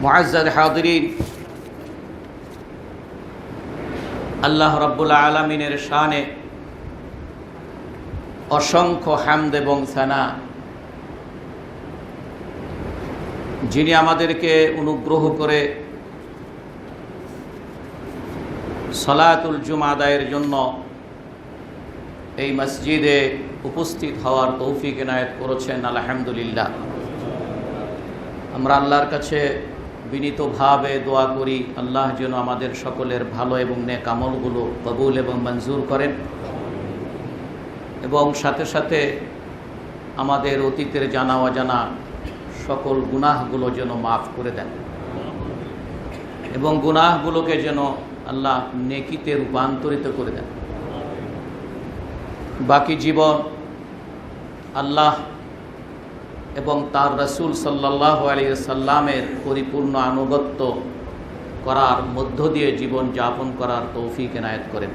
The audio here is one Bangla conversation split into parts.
মুআজ্জাজ হাজিরিন, আল্লাহ রাব্বুল আলামিনের শানে অসংখ্য হামদ এবং সানা, যিনি আমাদেরকে অনুগ্রহ করে সালাতুল জুমা আদায়ের জন্য এই মসজিদে উপস্থিত হওয়ার তৌফিক এনায়েত করেছেন। আলহামদুলিল্লাহ। আমরা আল্লাহর কাছে বিনীতভাবে দোয়া করি, আল্লাহ যেন আমাদের সকলের ভালো এবং নেক আমলগুলো কবুল এবং মঞ্জুর করেন, এবং সাথে সাথে আমাদের অতীতের জানা অজানা সকল গুনাহগুলো যেন মাফ করে দেন, এবং গুনাহগুলোকে যেন আল্লাহ নেকিতে রূপান্তরিত করে দেন। বাকি জীবন আল্লাহ এবং তার রাসূল সাল্লাল্লাহু আলাইহি ওয়াসাল্লামের পরিপূর্ণ আনুগত্য করার মধ্য দিয়ে জীবন যাপন করার তৌফিক এনায়েত করেন।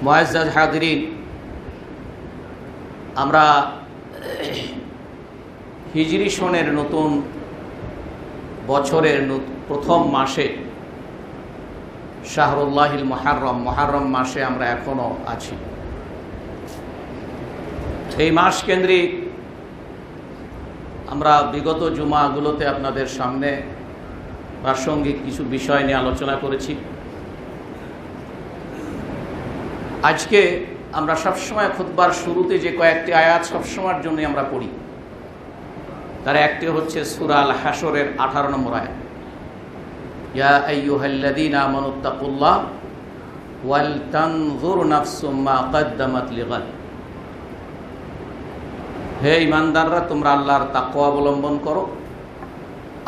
মুআজ্জাজ হাজিরিন, আমরা হিজরি সনের নতুন বছরের প্রথম মাসে শাহরুল্লাহিল মুহাররম মাসে আমরা এখনো আছি। এই মাস কেন্দ্রিক আমরা বিগত জুমাগুলোতে আপনাদের সামনে প্রাসঙ্গিক কিছু বিষয় নিয়ে আলোচনা করেছি। আজকে আমরা সবসময় খুতবার শুরুতে যে কয়েকটি আয়াত সবসময়ের জন্য আমরা পড়ি, তার একটি হচ্ছে সূরা আল হাশরের 18 নম্বর আয়াত, ইয়া আইয়ুহাল্লাযীনা আমানুত্তাকুল্লাহ ওয়াল তানজুর নাফসুম মা কদ্দামাত লিগাদ। হে ঈমানদাররা, তোমরা আল্লাহর তাকওয়া অবলম্বন করো,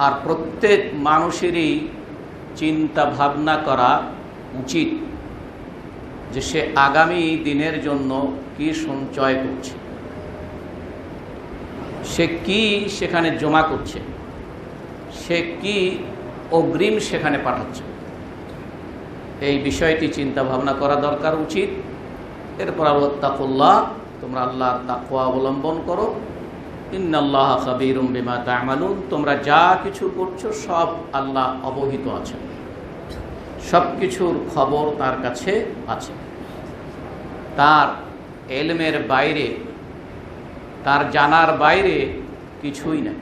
আর প্রত্যেক মানুষেরই চিন্তা ভাবনা করা উচিত যে সে আগামী দিনের জন্য কি সঞ্চয় করছে, সে কি সেখানে জমা করছে, সে কি অগ্রিম সেখানে পাঠাচ্ছে। এই বিষয়টি চিন্তা ভাবনা করা দরকার উচিত। এরপর ওয়াত্তাকুল্লাহ, তোমরা আল্লাহর তাকওয়া অবলম্বন করো। ইন্নাল্লাহা খাবীরুম বিমা তা'মালুন, তোমরা যা কিছু করছো সব আল্লাহ অবহিত আছেন, সব কিছুর খবর তার কাছে আছে। তার ইলমের বাইরে, তার জানার বাইরে কিছুই নেই,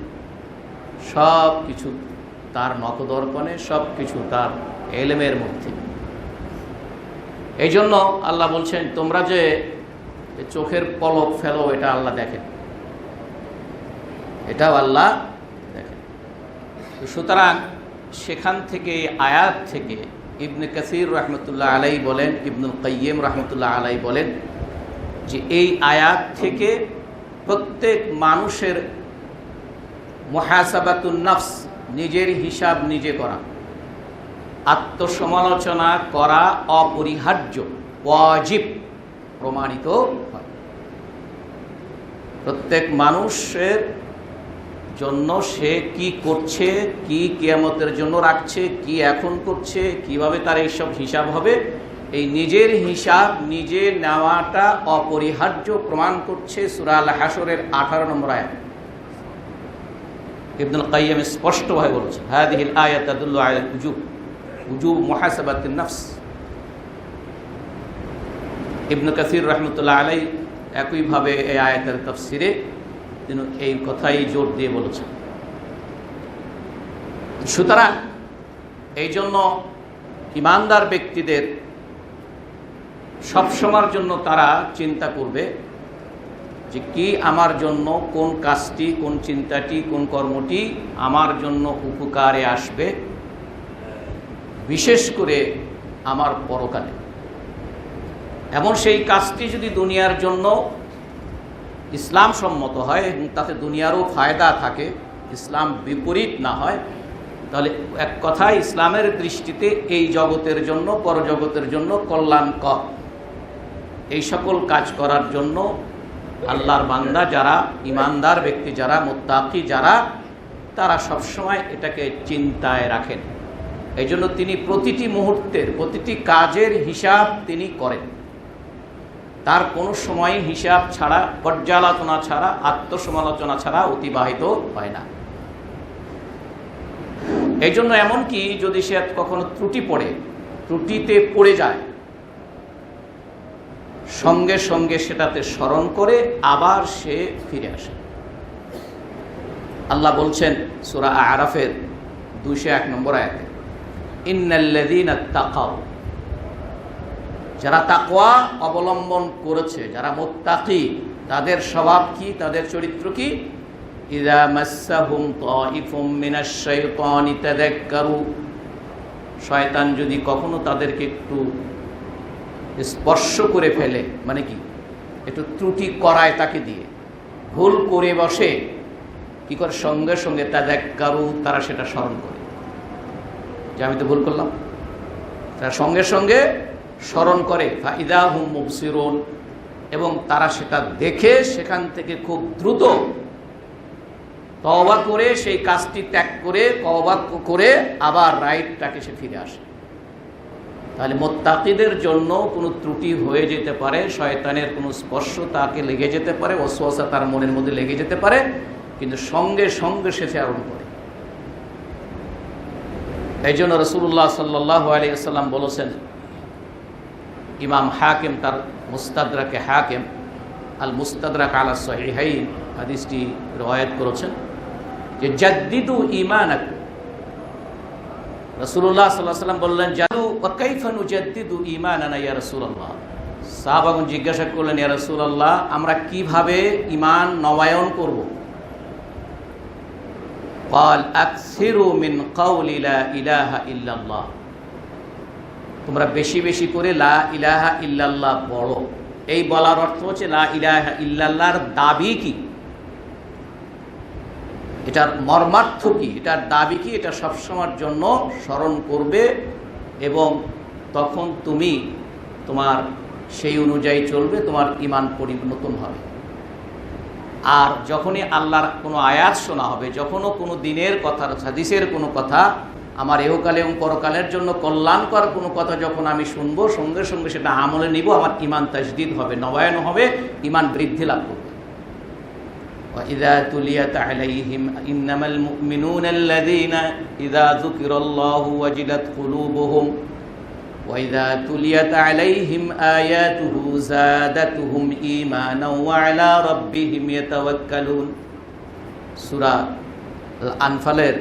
সব কিছু তার নখদর্পণে, সব কিছু তার ইলমের মধ্যে। এই জন্য আল্লাহ বলছেন, তোমরা যে চোখের পলক ফেলো, এটা আল্লাহ দেখেন, এটাও আল্লাহ দেখেন। সুতরাং সেখান থেকে, আয়াত থেকে ইবনে কাসির রহমতুল্লাহ আলাই বলেন, ইবনুল কাইয়িম রহমতুল্লাহ আলাই বলেন যে এই আয়াত থেকে প্রত্যেক মানুষের মুহাসাবাতুন নফস, নিজের হিসাব নিজে করা, আত্মসমালোচনা করা অপরিহার্য, ওয়াজিব প্রমাণিত হয়। প্রত্যেক মানুষের জন্য সে কি করছে, কি কিয়ামতের জন্য রাখছে, কি এখন করছে, কিভাবে তার এইসব হিসাব হবে, এই নিজের হিসাব নিজে নেওয়াটা অপরিহার্য প্রমাণ করছে সূরা আল হাশরের 18 নম্বর আয়াত। ইবনুল কাইয়িম স্পষ্টভাবে বলেছেন, হাদিহিল আয়াত তাদুল্লু আলা উজুব মুহাসাবাতিন নফস। ইবনে কাসির রহমতুল্লাহ আলাই একইভাবে এই আয়াতের তাফসিরে তিনি এই কথাই জোর দিয়ে বলেছেন। সুতরাং এই জন্য ঈমানদার ব্যক্তিদের সবসময়ের জন্য তারা চিন্তা করবে যে কি আমার জন্য, কোন কাজটি, কোন চিন্তাটি, কোন কর্মটি আমার জন্য উপকারে আসবে, বিশেষ করে আমার পরকালে। এবং সেই কাজটি যদি দুনিয়ার জন্য ইসলাম সম্মত হয় এবং তাতে দুনিয়ারও ফায়দা থাকে, ইসলাম বিপরীত না হয়, তাহলে এক কথায় ইসলামের দৃষ্টিতে এই জগতের জন্য, পরজগতের জন্য কল্যাণকর। এই সকল কাজ করার জন্য আল্লাহর বান্দা যারা, ঈমানদার ব্যক্তি যারা, মুত্তাকি যারা, তারা সবসময় এটাকে চিন্তায় রাখেন। এই জন্য তিনি প্রতিটি মুহূর্তের, প্রতিটি কাজের হিসাব তিনি করেন। তার কোনো সময় হিসাব ছাড়া, পর্যালোচনা ছাড়া, আত্মসমালোচনা ছাড়া অতিবাহিত হয় না। এই জন্য এমনকি যদি সে কখনো ত্রুটিতে পড়ে যায়, সঙ্গে সঙ্গে সেটাতে স্মরণ করে আবার সে ফিরে আসে। আল্লাহ বলছেন সূরা আরাফের 201 নম্বর আয়াতে, ইন্নাল্লাযীনা তাকাও, যারা তাকওয়া অবলম্বন করেছে, যারা মুত্তাকি, তাদের স্বভাব কি, তাদের চরিত্র কি? ইযা মাসসাহুম তাইফুম মিনাশ শাইতানি তাযাক্কারু, শয়তান যদি কখনো তাদেরকে একটু স্পর্শ করে ফেলে, মানে কি একটু ত্রুটি করায় তাকে দিয়ে, ভুল করে বসে, কি করে? সঙ্গে সঙ্গে তাযাক্কারু, তারা সেটা স্মরণ করে যে আমি তো ভুল করলাম। তারা সঙ্গে সঙ্গে স্মরণ করে, ফাইদা হুম মুবসিরুন, এবং তারা সেটা দেখে সেখান থেকে খুব দ্রুত তওবা করে সেই কাজটি ত্যাগ করে তওবা করে আবার রাইটটাকে সে ফিরে আসে। তাহলে মুত্তাকিদের জন্য কোনো ত্রুটি হয়ে যেতে পারে, শয়তানের কোনো স্পর্শ তাকে লেগে যেতে পারে, ওয়াসওয়াসা তার মনের মধ্যে লেগে যেতে পারে, কিন্তু সঙ্গে সঙ্গে সে স্মরণ করে। এই জন্য রাসূলুল্লাহ সাল্লাল্লাহু আলাইহি ওয়াসাল্লাম বলেছেন, ইমাম হাকিম তার মুস্তাদরাকে হাকিম আল মুস্তাদরাক আলা সহিহাইন হাদিসটি রওয়ায়াত করেছেন যে জাদ্দিদু ঈমানাকুম। রাসূলুল্লাহ সাল্লাল্লাহু আলাইহি ওয়াসাল্লাম বললেন, জাদু ওয়া কাইফা নুজাদ্দিদু ঈমানানা ইয়া রাসূলুল্লাহ। সাহাবাগণ জিজ্ঞাসা করলেন, ইয়া রাসূলুল্লাহ, আমরা কিভাবে ঈমান নবায়ন করব? ক্বাল আকসিরু মিন কাউলি লা ইলাহা ইল্লাল্লাহ, তোমরা বেশি বেশি করে লা ইলাহা ইল্লাল্লাহ বলো। এই বলার অর্থ হচ্ছে লা ইলাহা ইল্লাল্লাহর দাবি কি, এটার মর্মার্থ কি, এটার দাবি কি, এটা সবসময়ের জন্য স্মরণ করবে এবং তখন তুমি তোমার সেই অনুযায়ী চলবে, তোমার ঈমান পরিণত হবে। আর যখনই আল্লাহর কোনো আয়াত শোনা হবে, যখনও কোনো দিনের কথা, হাদিসের কোনো কথা, আমার এহকালে এবং পরকালের জন্য কল্যাণকর কোনো কথা যখন আমি শুনবো, সঙ্গে সঙ্গে সেটা আমলে নিব, আমার ঈমান তাজদীদ হবে, নবায়ন হবে, ঈমান বৃদ্ধি লাভ করবে। وَإِذَا تُلِيَتْ عَلَيْهِمْ إِنَّمَا الْمُؤْمِنُونَ الَّذِينَ إِذَا ذُكِرَ اللَّهُ وَجِلَتْ قُلُوبُهُمْ وَإِذَا تُلِيَتْ عَلَيْهِمْ آيَاتُهُ زَادَتْهُمْ إِيمَانًا وَعَلَى رَبِّهِمْ يَتَوَكَّلُونَ। সূরা আনফালের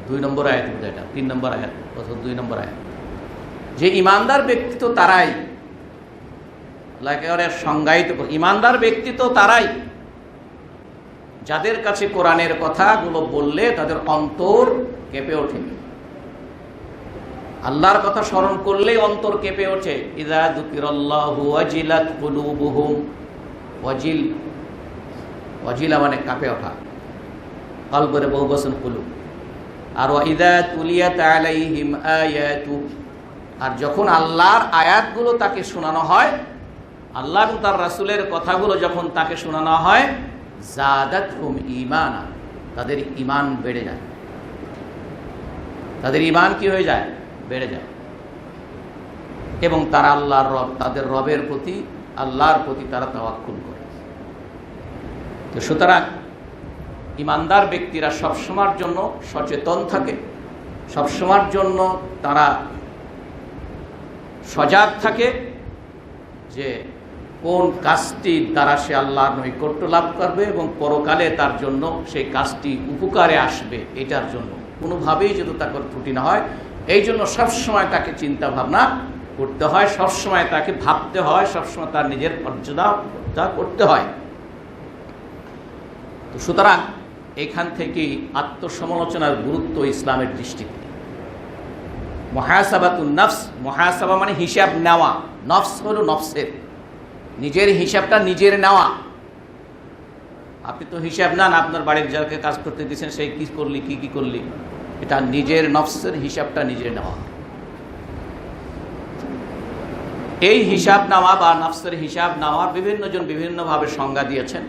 2 নম্বর আয়াত, এটা 3 নম্বর আয়াত অথবা 2 নম্বর আয়াত। যে ইমানদার ব্যক্তি তো তারাই, একেবারে সংজ্ঞায়িত করে, ইমানদার ব্যক্তি তো তারাই যাদের কাছে কোরআনের কথাগুলো বললে তাদের অন্তর কেঁপে ওঠে, আল্লাহর কথা স্মরণ করলেই অন্তর কেঁপে ওঠে। ইযা যুকিরাল্লাহু ওয়াজিলাত কুলুবুহুম, ওয়াজিলা মানে কাঁপে ওঠা, কলবের বহু বচন কুলুব। আর ওয়াইদা তুলিয়াত আলাইহিম আয়াতু, আর যখন আল্লাহর আয়াতগুলো তাকে শোনানো হয়, আল্লাহ এবং তার রাসূলের কথাগুলো যখন তাকে শোনানো হয়, জাদাতহুম ঈমানা, তাদের ঈমান বেড়ে যায়। তাদের ঈমান কি হয়ে যায়? বেড়ে যায়। এবং তারা আল্লাহর রব, তাদের রবের প্রতি, আল্লাহর প্রতি তারা তাওয়াক্কুল করে। তো সুতরাং ঈমানদার ব্যক্তিরা সবসময়ের জন্য সচেতন থাকে, সবসময়ের জন্য তারা সজাগ থাকে যে কোন কাজটির দ্বারা সে আল্লাহর নৈকট্য লাভ করবে এবং পরকালে তার জন্য সেই কাজটি উপকারে আসবে, এটার জন্য কোনোভাবেই যদি তাকে ত্রুটি না হয়। এই জন্য সবসময় তাকে চিন্তা ভাবনা করতে হয়, সবসময় তাকে ভাবতে হয়, সবসময় তার নিজের মর্যাদা করতে হয়। তো সুতরাং এখান থেকেই আত্মসমালোচনার গুরুত্ব ইসলামের দৃষ্টিতে। মুহাসাবাতুন নফস, মুহাসাবা মানে হিসাব নেওয়া, নফস হলো নফসের, নিজের হিসাবটা নিজের নেওয়া। আপনি তো হিসাব নেন, আপনার বাড়ির যাকে কাজ করতে দিয়েছেন সেই কি করলি, কি করলি, এটা নিজের নফসের হিসাবটা নিজের নেওয়া। এই হিসাব নেওয়া বা নফসের হিসাব নেওয়ার বিভিন্ন জন বিভিন্নভাবে সংজ্ঞা দিয়েছেন।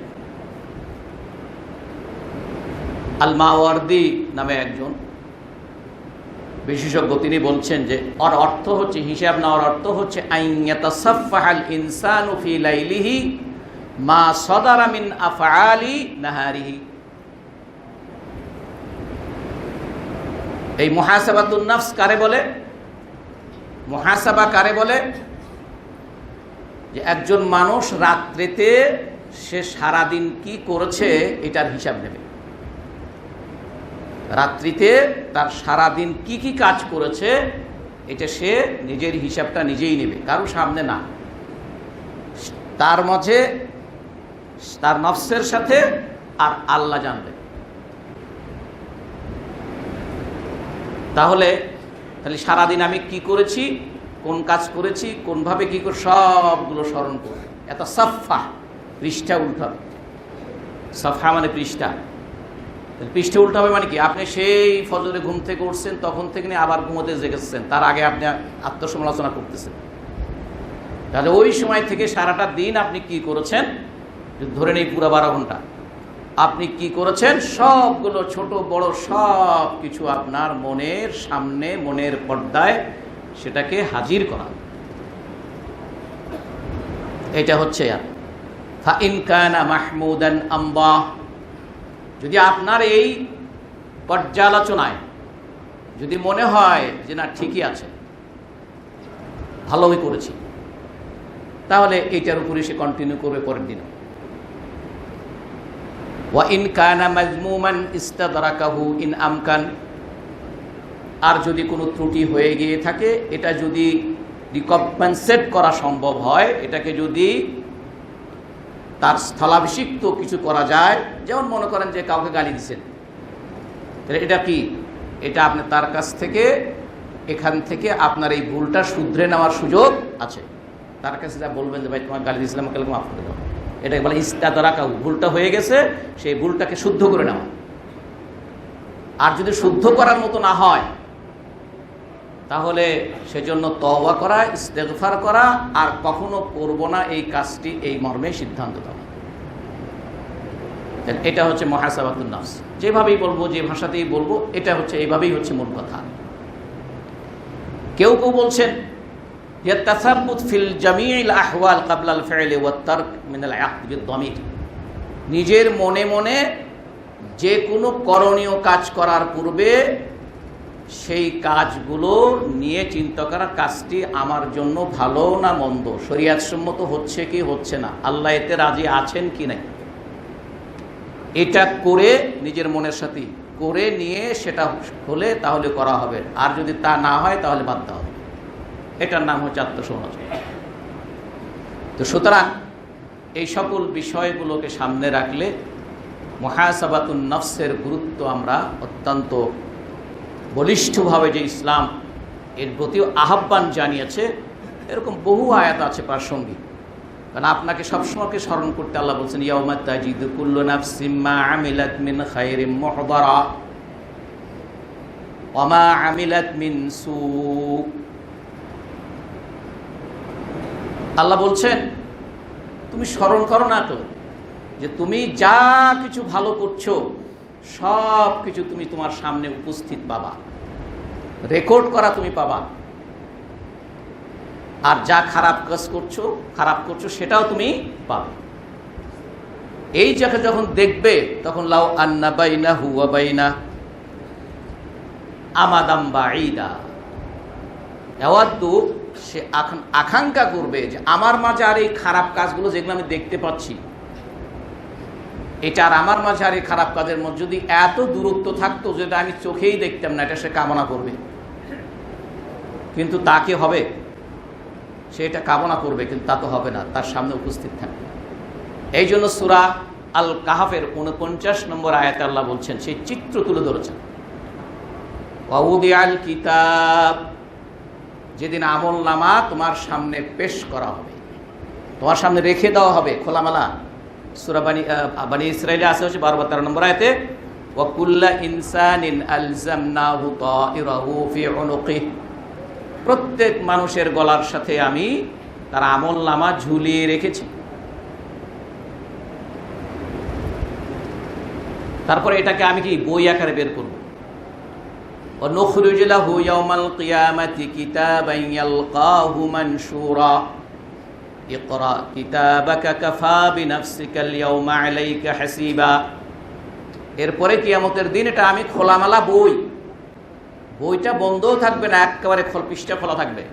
আল মাওয়ারদি নামে একজন বিশেষজ্ঞ, তিনি বলছেন যে ওর অর্থ হচ্ছে, হিসাব নেওয়ার অর্থ হচ্ছে আইয়াতাসাফফাহাল ইনসানু ফি লাইলিহি মা সাদারা মিন আফআলি নাহারিহি। এই মুহাসাবাতুন নাফস কারে বলে? মুহাসাবা কারে বলে? যে একজন মানুষ রাত্রিতে সে সারাদিন কি করেছে এটার হিসাব নেবে। রাত্রিতে তার সারাদিন কি কি কাজ করেছে এটা সে নিজের হিসাবটা নিজেই নেবে, কারো সামনে না। তার মাঝে তার নফসের সাথে আর আল্লাহ জানবে। তাহলে সারাদিন আমি কি করেছি, কোন কাজ করেছি, কোনভাবে কি করে, সবগুলো স্মরণ করবে। এত সাফা, পৃষ্ঠা উল্টাবে। সাফা মানে পৃষ্ঠা, পৃষ্ঠা উল্টাবে মানে কি? আপনি সেই ফজরে ঘুম থেকে উঠছেন, তখন থেকে নিয়ে আবার ঘুমোতে জেগেছেন, তার আগে আপনি আত্মসমালোচনা করতেছেন। তাহলে ওই সময় থেকে সারাটা দিন আপনি কি করেছেন, ধরে নেই পুরো 12 ঘন্টা আপনি কি করেছেন, সবগুলো ছোট বড় সব কিছু আপনার মনের সামনে, মনের পর্দায় সেটাকে হাজির করা। এটা হচ্ছে ফাইন কানা মাহমুদান আম্বা, যদি আপনার এই পর্যালোচনায় যদি মনে হয় যে না ঠিকই আছে, ভালোই করেছি, তাহলে এইটার উপরে সে কন্টিনিউ করবে পরের দিন। ওয়া ইন কানা মাজমুমান ইস্তাদরাকাহু ইন আমকান, আর যদি কোনো ত্রুটি হয়ে গিয়ে থাকে, এটা যদি রিকম্পেনসেট করা সম্ভব হয়, এটাকে যদি তার স্থলাভিষিক্ত কিছু করা যায়, যেমন মনে করেন যে কাউকে গালি দিচ্ছেন, তাহলে এটা কি, এটা আপনি তার কাছ থেকে এখান থেকে আপনার এই ভুলটা শুধরে নেওয়ার সুযোগ আছে। তার কাছে যা বলবেন যে ভাই তোমার গালি দিয়েছিলাম, কালকে মাফ করে দাও, এটাকে বলে ইস্তাদরাকাহু, ভুলটা হয়ে গেছে, সেই ভুলটাকে শুদ্ধ করে নেওয়া। আর যদি শুদ্ধ করার মতো না হয়, তাহলে সেজন্য তওবা করা, ইস্তেগফার করা, আর কখনো করব না এই কাজটি, এই মর্মে সিদ্ধান্ত দেওয়া। এটা হচ্ছে মুহাসাবাতুন নাফস। যেভাবেই বলবো, যে ভাষাতেই বলবো, এটা হচ্ছে এইভাবেই হচ্ছে মূল কথা। কেউ কেউ বলছেন ইয়াতাসাব্বুত ফিল জামিইল আহওয়াল ক্বাবলা আল ফি'লি ওয়াত তারক মিন আল আহদ বিদ-দামির, নিজের মনে মনে যে কোনো করণীয় কাজ করার পূর্বে সেই কাজগুলো নিয়ে চিন্তা করা, কাজটি আমার জন্য ভালো না মন্দ, শরীয়তসম্মত হচ্ছে কি হচ্ছে না, আল্লাহ এতে রাজি আছেন কি নাই, এটা করে নিজের মনের সাথে করে নিয়ে সেটা হলে তাহলে করা হবে, আর যদি তা না হয় তাহলে বাদ দেওয়া হবে। এটার নাম হচ্ছে আত্মসমালোচনা। তো সুতরাং এই সকল বিষয়গুলোকে সামনে রাখলে মুহাসাবাতুন নফসের গুরুত্ব আমরা অত্যন্ত বলিষ্ঠভাবে, যে ইসলাম এর প্রতিও আহ্বান জানিয়েছে, এরকম বহু আয়াত আছে প্রাসঙ্গিক। কারণ আপনাকে সবসময়কে স্মরণ করতে আল্লাহ বলছেন ইয়াউমা তাজিদু কুল্লু নাফসিম মা আমিলাত মিন খায়রিন মুহদারা ওয়া মা আমিলাত মিন সু। আল্লাহ বলছেন তুমি স্মরণ করো না তো, যে তুমি যা কিছু ভালো করছো সব কিছু তুমি তোমার সামনে উপস্থিত পাবা, রেকর্ড করা তুমি পাবা, আর যা খারাপ করছো সেটাও তুমি পাবে। এই জায়গা যখন দেখবে, তখন লাউ আন্না বাইনাহু ওয়া বাইনা আমাদাম বাঈদা ইয়াওয়াদ্দু, সে আকাঙ্ক্ষা করবে যে আমার মাঝে আর এই খারাপ কাজগুলো যেগুলো আমি দেখতে পাচ্ছি, এটা আর আমার মাঝে আর এই খারাপ কাজের মধ্যে যদি এত দূরত্ব থাকতো যেটা আমি চোখেই দেখতাম না, এটা সে কামনা করবে। কিন্তু তাকে হবে, সে এটা কামনা করবে, কিন্তু তা তো হবে না, তার সামনে উপস্থিত থাকবে। এই জন্য সূরা আল কাহাফের 49 নম্বর আয়াতে আল্লাহ বলছেন, সেই চিত্র তুলে ধরেছেন, ওয়াউদিআল কিতাব, যেদিন আমল নামা তোমার সামনে পেশ করা হবে, তোমার সামনে রেখে দেওয়া হবে খোলামেলা। সূরা বানি ইসরাঈলে আছে হচ্ছে 12-13 নম্বর আয়াতে, ওয়া কুল্লা ইনসানিন আলজামনাহু তাইরাহু ফি উনুকিহি, প্রত্যেক মানুষের গলার সাথে আমি তার আমল নামা ঝুলিয়ে রেখেছি। তারপরে এটাকে আমি কি বই আকারে বের করব। ওয়া নুখরিজু লাহু ইয়াওমাল কিয়ামাতি কিতাবান ইয়ালকাহু মানশুরা ইকরা কিতাবাকা কাফা বিনাফসিকাল ইয়াওমা আলাইকা হাসিবা। এরপরে কিয়ামতের দিন এটা আমি খোলামেলা বইটা বন্ধও থাকবে না, একেবারে পৃষ্ঠা খোলা থাকবে।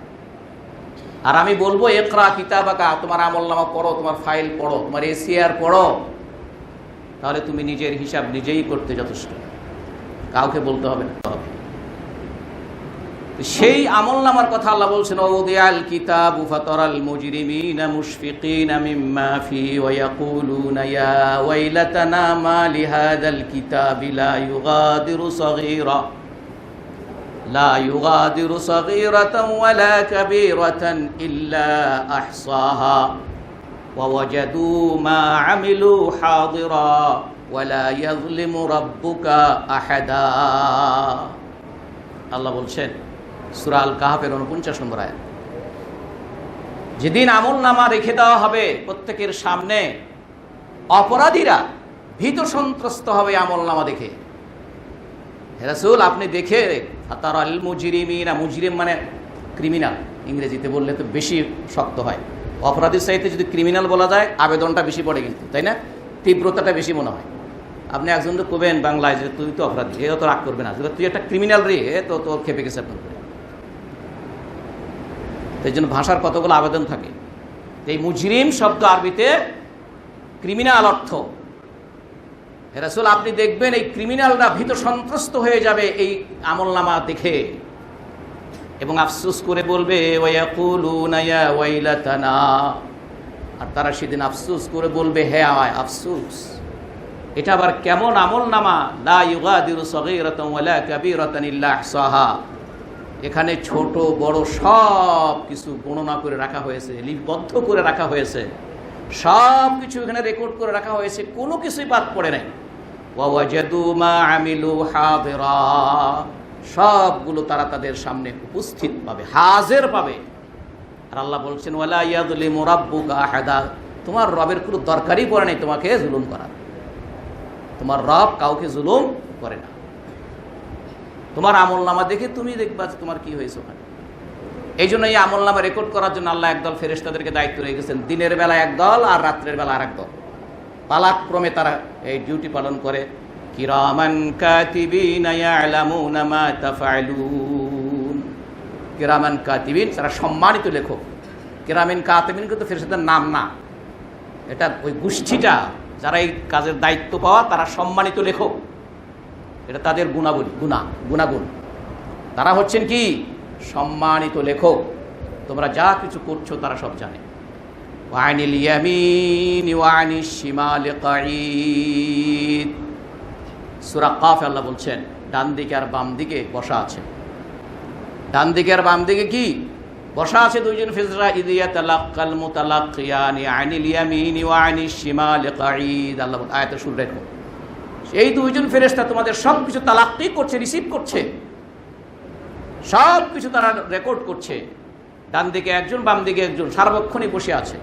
আর আমি বলবো ইকরা কিতাবাকা, তোমার আমলনামা পড়ো, তোমার ফাইল পড়ো, তোমার এসিআর পড়ো, তাহলে তুমি নিজের হিসাব নিজেই করতে যথেষ্ট, কাউকে বলতে হবে না। সেই আমলনামার কথা আল্লাহ বলছেন, ওয়াদিআল কিতাবু ফাতারাল মুজরিমিনা মুশফিকিনা মিম্মা ফিহি ওয়া ইয়াকুলুনা ইয়া ওয়াইলাতানা মা লিহাদাল কিতাবি লা ইউগাদিরু সগীরাতান ওয়ালা কাবীরাতান ইল্লা আহসাহা ওয়া ওয়াজাদু মা আমিলু হাদিরা ওয়ালা ইয়াযলিমু রাব্বুকা আহাদা। আল্লাহ বলছেন সূরা আল কাহফের 49 নম্বর আয়াত, যেদিন আমলনামা রেখে দেওয়া হবে প্রত্যেকের সামনে, অপরাধীরা ভীত সন্ত্রস্ত হবে আমলনামা দেখে। হে রাসূল, আপনি দেখে ফাতারাল মুজরিমিনা, মুজরিম মানে ক্রিমিনাল, ইংরেজিতে বললে তো বেশি শক্ত হয়। অপরাধীর চাইতে যদি ক্রিমিনাল বলা যায় আবেদনটা বেশি পড়ে কিন্তু, তাই না? তীব্রতাটা বেশি মনে হয়। আপনি একজন তো কবেন বাংলায় যে তুই তো অপরাধী, এ তো রাগ করবে না, তুই একটা ক্রিমিনাল রে, তো তোর খেপে গেছে আপনার করে। এই জন্য ভাষার কতগুলো আবেদন থাকে। এই মুজরিম শব্দ আরবিতে ক্রিমিনাল অর্থ। হে রাসূল, আপনি দেখবেন এই ক্রিমিনালরা ভীত সন্ত্রস্ত হয়ে যাবে এই আমলনামা দেখে, এবং আফসোস করে বলবে ওয়ায়াকুলুনা ইয়া ওয়াইলাতানা, আর তারা সেদিন আফসোস করে বলবে হে আয় আফসোস, এটা আবার কেমন আমলনামা, লা ইউগাদিরু সগীরাতান ওয়ালা কাবীরাতান ইল্লা আহসাহা, এখানে ছোট বড় সব কিছু গণনা করে রাখা হয়েছে, লিপিবদ্ধ করে রাখা হয়েছে, সব কিছু এখানে রেকর্ড করে রাখা হয়েছে, কোনো কিছুই বাদ পড়ে নাই। ওয়া ওয়াজাদু মা আমিলু হাদিরা, সবগুলো তারা তাদের সামনে উপস্থিত পাবে, হাজির পাবে। আর আল্লাহ বলছেন ওয়ালা ইয়াযলিমু রাব্বুকা আহাদা, তোমার রবের কোনো দরকারই পড়ে নাই তোমাকে জুলুম করার। তোমার রব কাউকে জুলুম করে না। তোমার আমলনামা দেখে তুমি দেখবা তোমার কি হয়েছে ওখানে। এই জন্য এই আমলনামা রেকর্ড করার জন্য আল্লাহ একদল ফেরেশতাদেরকে দায়িত্ব রেখেছেন, দিনের বেলা একদল আর রাত্রের বেলা আর একদল, পালাক্রমে তারা এই ডিউটি পালন করে। কিরামান কাতিবিনা ইয়ালামুনা মা তাফআলুন, কিরামান কাতিবিন, তারা সম্মানিত লেখক। কিরামান কাতিবিন কিন্তু ফেরেশতাদের নাম না, এটা ওই গোষ্ঠীটা যারা এই কাজের দায়িত্ব পাওয়া, তারা সম্মানিত লেখক, এটা তাদের গুণাগুণ। তারা হচ্ছেন কি সম্মানিত লেখক, তোমরা যা কিছু করছো তারা সব জানে। ওয়ানিল ইয়ামিনি ওয়ানিশ শিমালি কাঈদ, সূরা কাফে আল্লাহ বলছেন ডান দিকে আর বাম দিকে বসা আছে। ডান দিকে আর বাম দিকে কি বসা আছে? দুইজন ফেরেশতা, ইয ইয়াতালাক্কাল মুতালাক্কিয়ানি আনিল ইয়ামিনি ওয়া আনিশ শিমালি কাঈদ, আল্লাহ আয়াতে শুরু রেখো। এই দুইজন ফেরেশতা তোমাদের সব কিছু তালাক্কি করছে, রিসিভ করছে, সব কিছু তারা রেকর্ড করছে। ডান দিকে একজন, বাম দিকে একজন, সার্বক্ষণিক বসে আছে।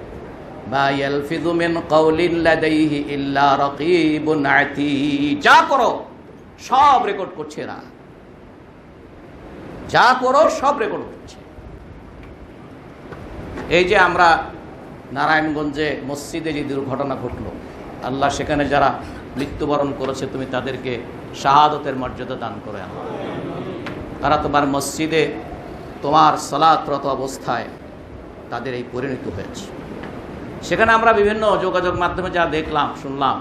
মা ইয়ালফিযু মিন কাওলিন লাদাইহি ইল্লা রাকীবুন আতীদ, যা করো সব রেকর্ড করছে এরা, যা করো সব রেকর্ড করছে। এই যে আমরা নারায়ণগঞ্জে মসজিদে যে দুর্ঘটনা ঘটলো, আল্লাহ সেখানে যারা মৃত্যুবরণ করেছে তুমি তাদেরকে শাহাদতের মর্যাদা দান করে আনো। তারা তোমার মসজিদে তোমার সালাতরত অবস্থায় তাদের এই পরিণতি হয়েছে। সেখানে আমরা বিভিন্ন যোগাযোগ মাধ্যমে যা দেখলাম শুনলাম,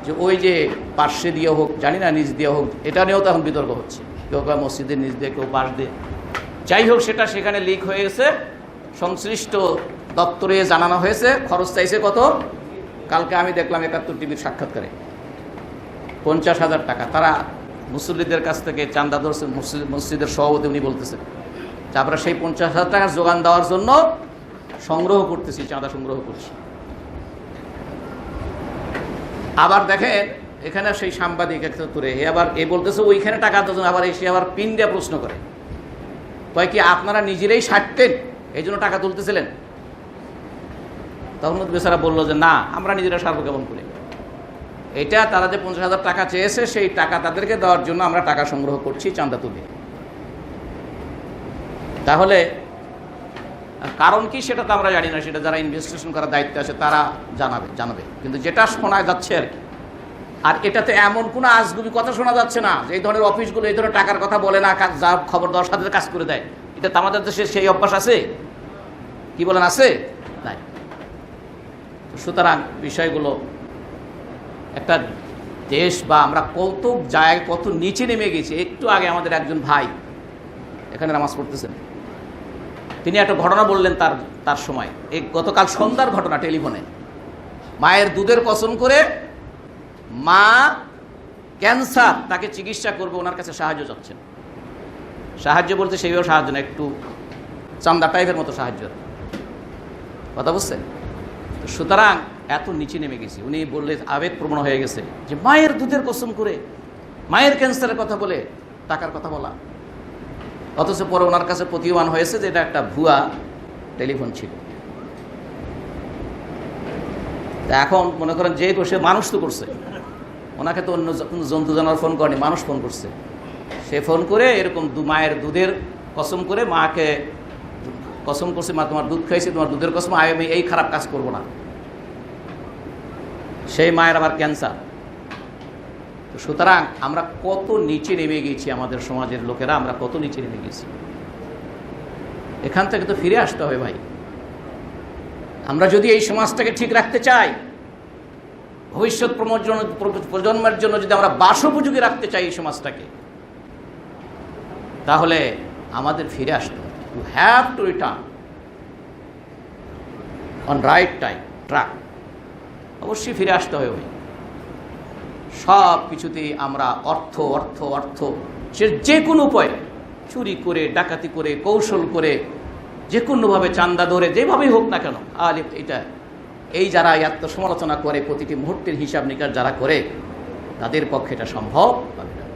যে ওই যে পার্শ্বে দিয়ে হোক, জানি না নিজ দিয়ে হোক, এটা নিয়েও তো এখন বিতর্ক হচ্ছে, কেউ কেউ মসজিদের নিজ দিয়ে, কেউ পাশ দিয়ে, যাই হোক সেটা সেখানে লিক হয়ে গেছে, সংশ্লিষ্ট দপ্তরে জানানো হয়েছে। খরচ চাইছে কত? কালকে আমি দেখলাম ৭১ টিভির সাক্ষাৎকারে ৫০,০০০ টাকা। তারা মুসল্লিদের কাছ থেকে চাঁদা ধরছে, মসজিদের সভাপতি উনি বলতেছেন যে আমরা সেই ৫০,০০০ টাকা যোগান দেওয়ার জন্য সংগ্রহ করতেছি, চাঁদা সংগ্রহ করছি। আবার দেখেন এখানে সেই সাংবাদিক একটা করে আবার এ বলতেছে ওইখানে টাকা দেওয়ার, আবার এসে আবার পিন দিয়ে প্রশ্ন করে, কয় কি আপনারা নিজেরাই সারতেন এই জন্য টাকা তুলতেছিলেন? তখন বেচারা বললো যে না, আমরা নিজেরা সারবো কেমন করে। এটা তারা যে ৫০,০০০ টাকা চেয়েছে, সেই টাকা তাদেরকে দেওয়ার জন্য আমরা টাকা সংগ্রহ করছি, চাঁদা তুলে। তাহলে কারণ কি সেটা তো আমরা জানি না, সেটা যারা ইনভেস্টিগেশন করার দায়িত্ব আছে তারা জানাবে। কিন্তু যেটা শোনা যাচ্ছে আর কি, আর এটাতে এমন কোনো আজগুবি কথা শোনা যাচ্ছে না যে এই ধরনের অফিসগুলো এই ধরনের টাকার কথা বলে না, যা খবর দেওয়ার সাথে কাজ করে দেয়। এটা তো আমাদের দেশে সেই অভ্যাস আছে, কি বলেন, আছে? তাই সুতরাং বিষয়গুলো, একটা দেশ বা আমরা কত জায়গায় কত নিচে নেমে গেছি। একটু আগে আমাদের একজন ভাই এখানে নামাজ পড়তেছেন, তিনি একটা ঘটনা বললেন তার সময়, এই গতকাল সন্ধ্যার ঘটনা, টেলিফোনে মায়ের দুধের কসম করে মা ক্যান্সার, তাকে চিকিৎসা করবে, ওনার কাছে সাহায্য চাচ্ছেন। সাহায্য বলতে সেইভাবে সাহায্য না, একটু চান্দা টাইপের মতো সাহায্য, কথা বুঝছেন? সুতরাং এত নিচে নেমে গেছি। উনি বললে আবেগপ্রবণ হয়ে গেছে যে মায়ের দুধের কসম করে মায়ের ক্যান্সারের কথা বলে টাকার কথা বলা, অথচ পরে ওনার কাছে প্রতীয়মান হয়েছে যে এটা একটা ভুয়া টেলিফোন ছিল। তা এখন মনে করেন যে সে মানুষ তো করছে, ওনাকে তো অন্য কোনো জন্তু জানোয়ার ফোন করেনি, মানুষ ফোন করছে। সে ফোন করে এরকম মায়ের দুধের কসম করে মাকে কসম করছে, মা তোমার দুধ খাইছে, তোমার দুধের কসম, আমি এই খারাপ কাজ করব না। সেই মায়ের আবার ক্যান্সার। তো সুতরাং আমরা কত নিচে নেমে গেছি, আমাদের সমাজের লোকেরা আমরা কত নিচে নেমে গেছি। এখান থেকে তো ফিরে আসতে হবে ভাই। আমরা যদি এই সমাজটাকে ঠিক রাখতে চাই, ভবিষ্যৎ প্রজন্মের জন্য যদি আমরা বাসোপযোগী রাখতে চাই এই সমাজটাকে, তাহলে আমাদের ফিরে আসতে হবে। You have to return on right track. অবশ্যই ফিরে আসতে হবে ভাই। সব কিছুতেই আমরা অর্থ অর্থ অর্থ, যে কোনো উপায়ে চুরি করে, ডাকাতি করে, কৌশল করে, যে কোনোভাবে চান্দা ধরে, যেভাবেই হোক না কেন, এটা এই যারা আত্মসমালোচনা করে, প্রতিটি মুহূর্তের হিসাব নিকাশ যারা করে, তাদের পক্ষে এটা সম্ভব হবে না।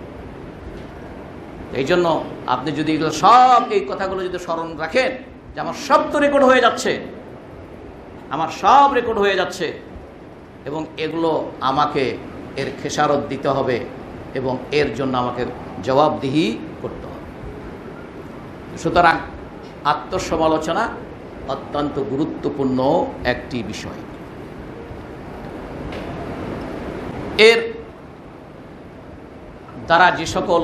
এই জন্য আপনি যদি সব এই কথাগুলো যদি স্মরণ রাখেন যে আমার সব তো রেকর্ড হয়ে যাচ্ছে, আমার সব রেকর্ড হয়ে যাচ্ছে, এবং এগুলো আমাকে এর খেসারত দিতে হবে এবং এর জন্য আমাকে জবাবদিহি করতে হবে। সুতরাং আত্মসমালোচনা অত্যন্ত গুরুত্বপূর্ণ একটি বিষয়। এর দ্বারা যে সকল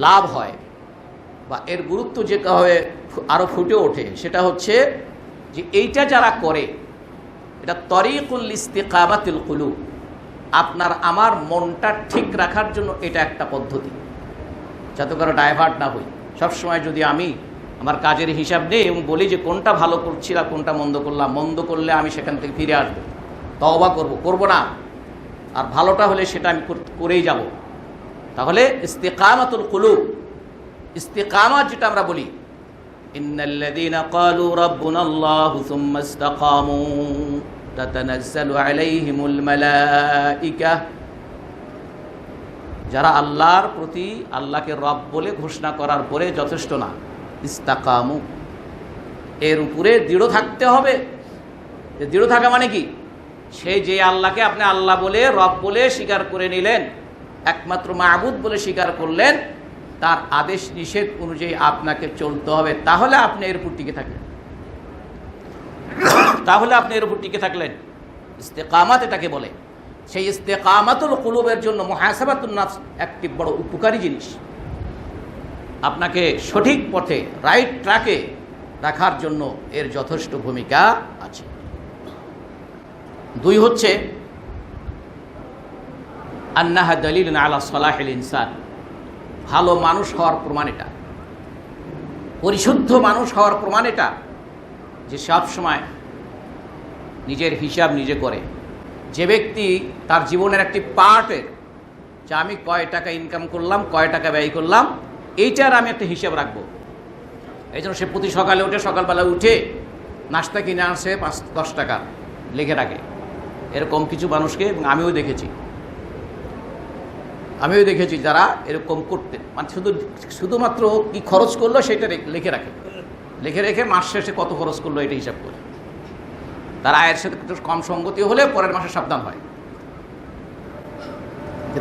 লাভ হয় বা এর গুরুত্ব যেভাবে আরও ফুটে ওঠে, সেটা হচ্ছে যে এইটা যারা করে, এটা তরিকুল ইস্তিকামাতুল কুলুব, আপনার আমার মনটা ঠিক রাখার জন্য এটা একটা পদ্ধতি, যাতে করে ডাইভার্ট না হই। সবসময় যদি আমি আমার কাজের হিসাব নেই এবং বলি যে কোনটা ভালো করছি আর কোনটা মন্দ করলাম, মন্দ করলে আমি সেখান থেকে ফিরে আসবো, তওবা করব না, আর ভালোটা হলে সেটা আমি করেই যাব, তাহলে ইস্তিকামাতুল কুলুব, ইস্তিকামাত যেটা আমরা বলি, ইন্নাল্লাযীনা ক্বালু রাব্বুনাল্লাহু সুম্মা ইসতাকামু তাতানাজ্জালু আলাইহিমুল মালাইকা, যারা আল্লাহর প্রতি আল্লাহকে রব বলে ঘোষণা করার পরে যথেষ্ট না, ইস্তাকামু, এর উপরে দৃঢ় থাকতে হবে। দৃঢ় থাকা মানে কি? সেই যে আল্লাহকে আপনি আল্লাহ বলে, রব বলে স্বীকার করে নিলেন, একমাত্র মাবুদ বলে স্বীকার করলেন, তার আদেশ নিষেধ অনুযায়ী আপনাকে চলতে হবে, তাহলে আপনি এর উপর টিকে থাকলেন, তাহলে আপনি এর উপর টিকে থাকলেন। ইস্তেকামাত এটাকে বলে। সেই ইস্তেকামাতুল কুলুবের জন্য মুহাসাবাতুন নাফস একটি বড় উপকারী জিনিস। আপনাকে সঠিক পথে, রাইট ট্র্যাকে রাখার জন্য এর যথেষ্ট ভূমিকা আছে। দুই হচ্ছে আন্নাহা দালিলুন আলা সালাহিল ইনসান, ভালো মানুষ হওয়ার প্রমাণ এটা, পরিশুদ্ধ মানুষ হওয়ার প্রমাণ এটা, যে সব সময় নিজের হিসাব নিজে করে। যে ব্যক্তি তার জীবনের একটি পার্টের, যে আমি কয় টাকা ইনকাম করলাম, কয় টাকা ব্যয় করলাম, এইটার আমি একটা হিসাব রাখবো। এই জন্য সে প্রতি সকালে উঠে, সকালবেলা উঠে নাস্তা কিনে আসে 5-10 টাকা লিখে রাখে। এরকম কিছু মানুষকে আমিও দেখেছি যারা এরকম করতেন, মানে শুধুমাত্র কি খরচ করলো সেটা লিখে রাখে, লিখে রেখে মাস শেষে কত খরচ করলো এটা হিসাব করে। তার আয়ের সাথে একটু কম সঙ্গতি হলে পরের মাসে সাবধান হয়।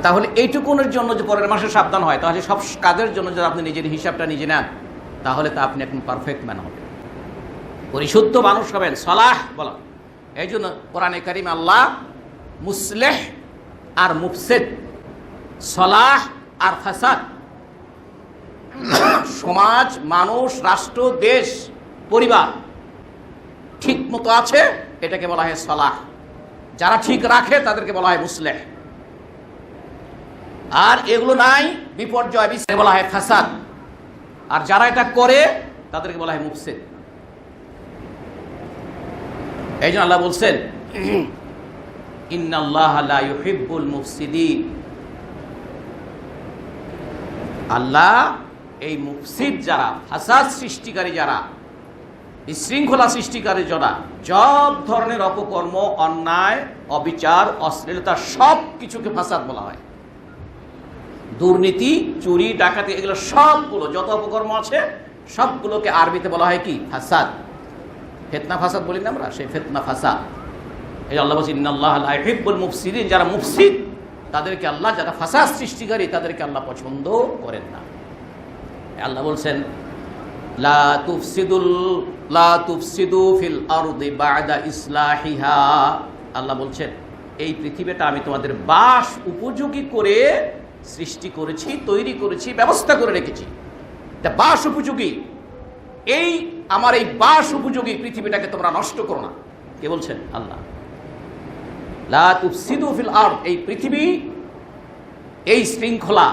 তাহলে এইটুকুনের জন্য যে পরের মাসে সাবধান হয়, তাহলে সব কাজের জন্য যদি আপনি নিজের হিসাবটা নিজে নেন, তাহলে তা আপনি একদম পারফেক্ট ম্যান হবেন, পরিশুদ্ধ মানুষ হবেন, সালাহ বলা। এই জন্য কোরআনে কারিমে আল্লাহ মুসলেহ আর মুফসিদ, সলাহ আর ফাসাদ। সমাজ, মানুষ, রাষ্ট্র, দেশ, পরিবার ঠিক মতো আছে, এটাকে বলা হয় সলাহ। যারা ঠিক রাখে তাদেরকে বলা হয় মুসলেহ। আর এগুলো নাই, বিপর্যয়, বলা হয় ফাসাদ। আর যারা এটা করে তাদেরকে বলা হয় মুফসিদ। এই জন্য আল্লাহ বলছেন, ইন্নাল্লাহা লা ইউহিব্বুল মুফসিদিন। আল্লাহ এই মুফসিদ যারা, ফাসাদ সৃষ্টিকারী যারা, বিশৃঙ্খলা সৃষ্টিকারী যারা, সব ধরনের অপকর্ম, অন্যায়, অবিচার, অশ্লীলতা সব কিছুকে ফাসাদ বলা হয়। দুর্নীতি, চুরি, ডাকাতি, এগুলো সবগুলো যত অপকর্ম আছে সবগুলোকে আরবিতে বলা হয় কি? ফাসাদ। ফিতনা ফাসাদ বলি না আমরা, সেই ফিতনা ফাসাদ। এই আল্লাহ বলছেন ইন্নাল্লাহা লা ইউহিব্বুল মুফসিদিন। যারা মুফসিদ তাদেরকে আল্লাহ, যারা ফাসাদ সৃষ্টিকারী তাদেরকে আল্লাহ পছন্দ করেন না। আল্লাহ বলছেন লা তুফসিদু ফিল আরদি বা'দা ইসলাহিহা। আল্লাহ বলছেন এই পৃথিবীটা আমি তোমাদের বাস উপযোগী করে সৃষ্টি করেছি, তৈরি করেছি, ব্যবস্থা করে রেখেছি। এটা বাস উপযোগী, এই আমার এই বাস উপযোগী পৃথিবীটাকে তোমরা নষ্ট করো না। কে বলছেন? আল্লাহ। লা তুফসিদু ফিল আরদ, এই পৃথিবী, এই শৃঙ্খলা,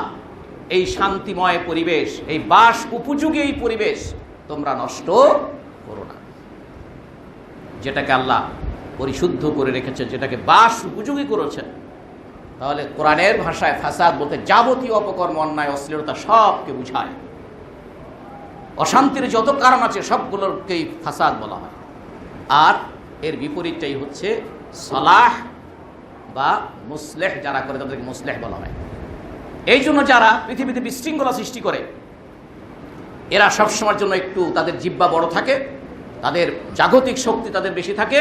এই শান্তিময় পরিবেশ, এই বাস উপযোগী এই পরিবেশ তোমরা নষ্ট করো না। যেটাকে আল্লাহ পরিশুদ্ধ করে রেখেছেন, যেটাকে বাস উপযোগী করেছেন। তাহলে কোরআনের ভাষায় ফাসাদ বলতে যাবতীয় অপকর্ম, অন্যায়, অশ্লীলতা সবকে বুঝায়। অশান্তির যত কারণ আছে সবগুলোকেই ফাসাদ বলা হয়। আর এর বিপরীতটাই হচ্ছে সলাহ বা মুসলেহ। যারা করে তাদেরকে মুসলেহ বলা হয়। এই জন্য যারা পৃথিবীতে বিশৃঙ্খলা সৃষ্টি করে, এরা সবসময়ের জন্য একটু তাদের জিহ্বা বড় থাকে, তাদের জাগতিক শক্তি তাদের বেশি থাকে।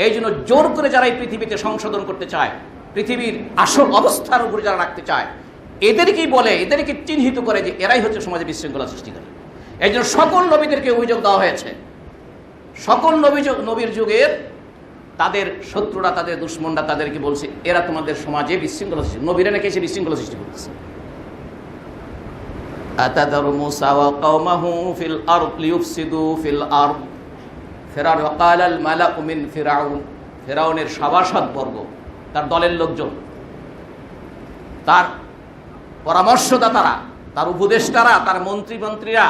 এই জন্য জোর করে যারা এই পৃথিবীতে সংশোধন করতে চায়, পৃথিবীর আসল অবস্থার উপরে যারা রাখতে চায়, এদেরকেই বলে, এদেরকে চিহ্নিত করে যে এরাই হচ্ছে সমাজে বিশৃঙ্খলা সৃষ্টিকারী। এই জন্য সকল নবীদেরকে অভিযোগ দেওয়া হয়েছে। সকল নবীর যুগের তাদের শত্রুরা, তাদের দুশ্মনরা তাদেরকে বলছে এরা তোমাদের সমাজে বিশৃঙ্খলা সৃষ্টি, নবীরা নাকি এসে বিশৃঙ্খলা সৃষ্টি করতেছে। আতাদারু মুসা ওয়া কওমাহু ফিল আরদ লিইফসিদু ফিল আরদ। ফিরআউন ওয়া ক্বালাল মালাউ মিন ফিরআউন, ফিরআউনের সভাসদ বর্গ, তার দলের লোকজন, তার পরামর্শদাতারা, তার উপদেষ্টারা, তার মন্ত্রীরা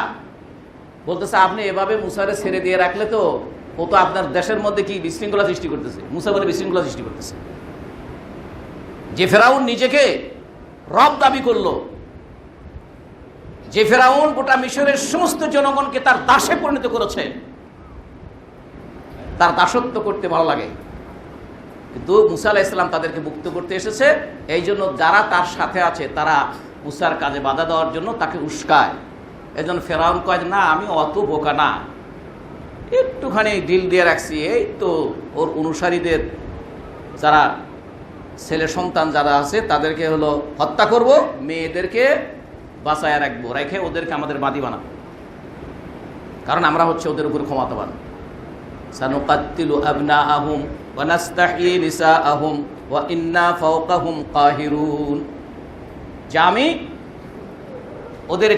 বলতেছে আপনি এভাবে মুসারে ছেড়ে দিয়ে রাখলে তো ও তো আপনার দেশের মধ্যে কি বিশৃঙ্খলা সৃষ্টি করতেছে। মুসা বলে বিশৃঙ্খলা সৃষ্টি করতেছে। যে ফেরাউন নিজেকে রব দাবি করলো, যে ফেরাউন গোটা মিশরের সমস্ত জনগণকে তার দাসে পরিণত করেছে, তার দাসত্ব করতে ভালো লাগে, কিন্তু মুসা আলাইহিস সালাম তাদেরকে মুক্ত করতে এসেছে। এই জন্য যারা তার সাথে আছে তারা মুসার কাজে বাধা দেওয়ার জন্য তাকে উস্কায়। এই জন্য ফেরাউন কয় না আমি অত বোকা না, একটুখানি ডিল দিয়ে রাখছি, এই তো ওর অনুসারীদের যারা ছেলে সন্তান যারা আছে তাদেরকে হলো হত্যা করব, মেয়েদেরকে বাঁচায় রাখবো, রেখে ওদেরকে আমাদের বাদী বানাবো, কারণ আমরা হচ্ছে ওদের উপর ক্ষমতাবান। সানুকাত্তিলু আবনাআহুম ওয়া নাস্তাহয়ী নিসাআহুম ওয়া ইন্না ফাওকাহুম কাহিরুন। যে আমি ওদের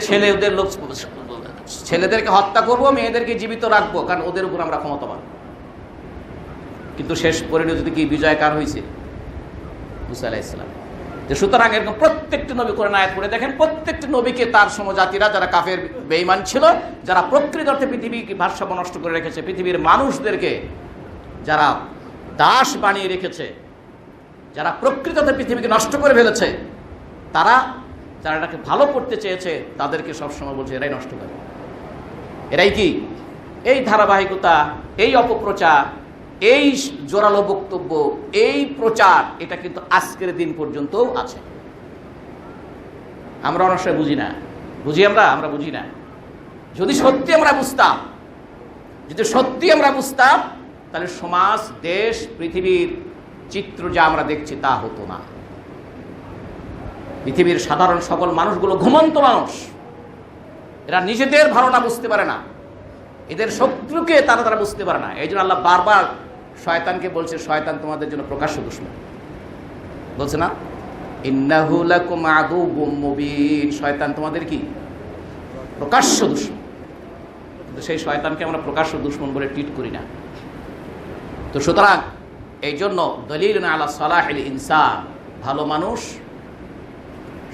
ছেলেদেরকে হত্যা করব, মেয়েদেরকে জীবিত রাখবো, কারণ ওদের উপর আমরা ক্ষমতাবান। কিন্তু শেষ পরিণতিতে কি বিজয় কার হয়েছে? মুসা আলাইহিস সালাম। সুতরাং এরকম প্রত্যেকটি নবী কোরআন আয়াত পড়ে দেখেন, প্রত্যেকটি নবীকে তার সমজাতিরা যারা কাফের বেঈমান ছিল, যারা প্রকৃত অর্থে পৃথিবীকে ভারসাম্য নষ্ট করে রেখেছে, পৃথিবীর মানুষদেরকে যারা দাস বানিয়ে রেখেছে, যারা প্রকৃত অর্থে পৃথিবীকে নষ্ট করে ফেলেছে, তারা যারা এটাকে ভালো করতে চেয়েছে তাদেরকে সবসময় বলছে এরাই নষ্ট করে। এরাই কি এই ধারাবাহিকতা, এই অপপ্রচার, এই জোরালো বক্তব্য, এই প্রচার, এটা কিন্তু আজকের দিন পর্যন্তও আছে। আমরা অনেক সময় বুঝি না, আমরা বুঝি না। যদি সত্যি আমরা বুঝতাম, তাহলে সমাজ, দেশ, পৃথিবীর চিত্র যা আমরা দেখছি তা হতো না। পৃথিবীর সাধারণ সকল মানুষগুলো ঘুমন্ত মানুষ, এরা নিজেদের ধারণা বুঝতে পারে না, এদের শত্রুকে তারা বুঝতে পারে না। এই জন্য আল্লাহ বারবার শয়তানকে বলছে শয়তান তোমাদের জন্য প্রকাশ্য দুশমন, বলছে না? ইন্নাহু লাকুম আদুউম মুবিন, শয়তান তোমাদের কি প্রকাশ্য দুশমন। কিন্তু সেই শয়তানকে আমরা প্রকাশ্য দুশমন বলে ট্রিট করি না। তো সুতরাং এই জন্য দলিলুন আলা সালাহিল ইনসান, ভালো মানুষ,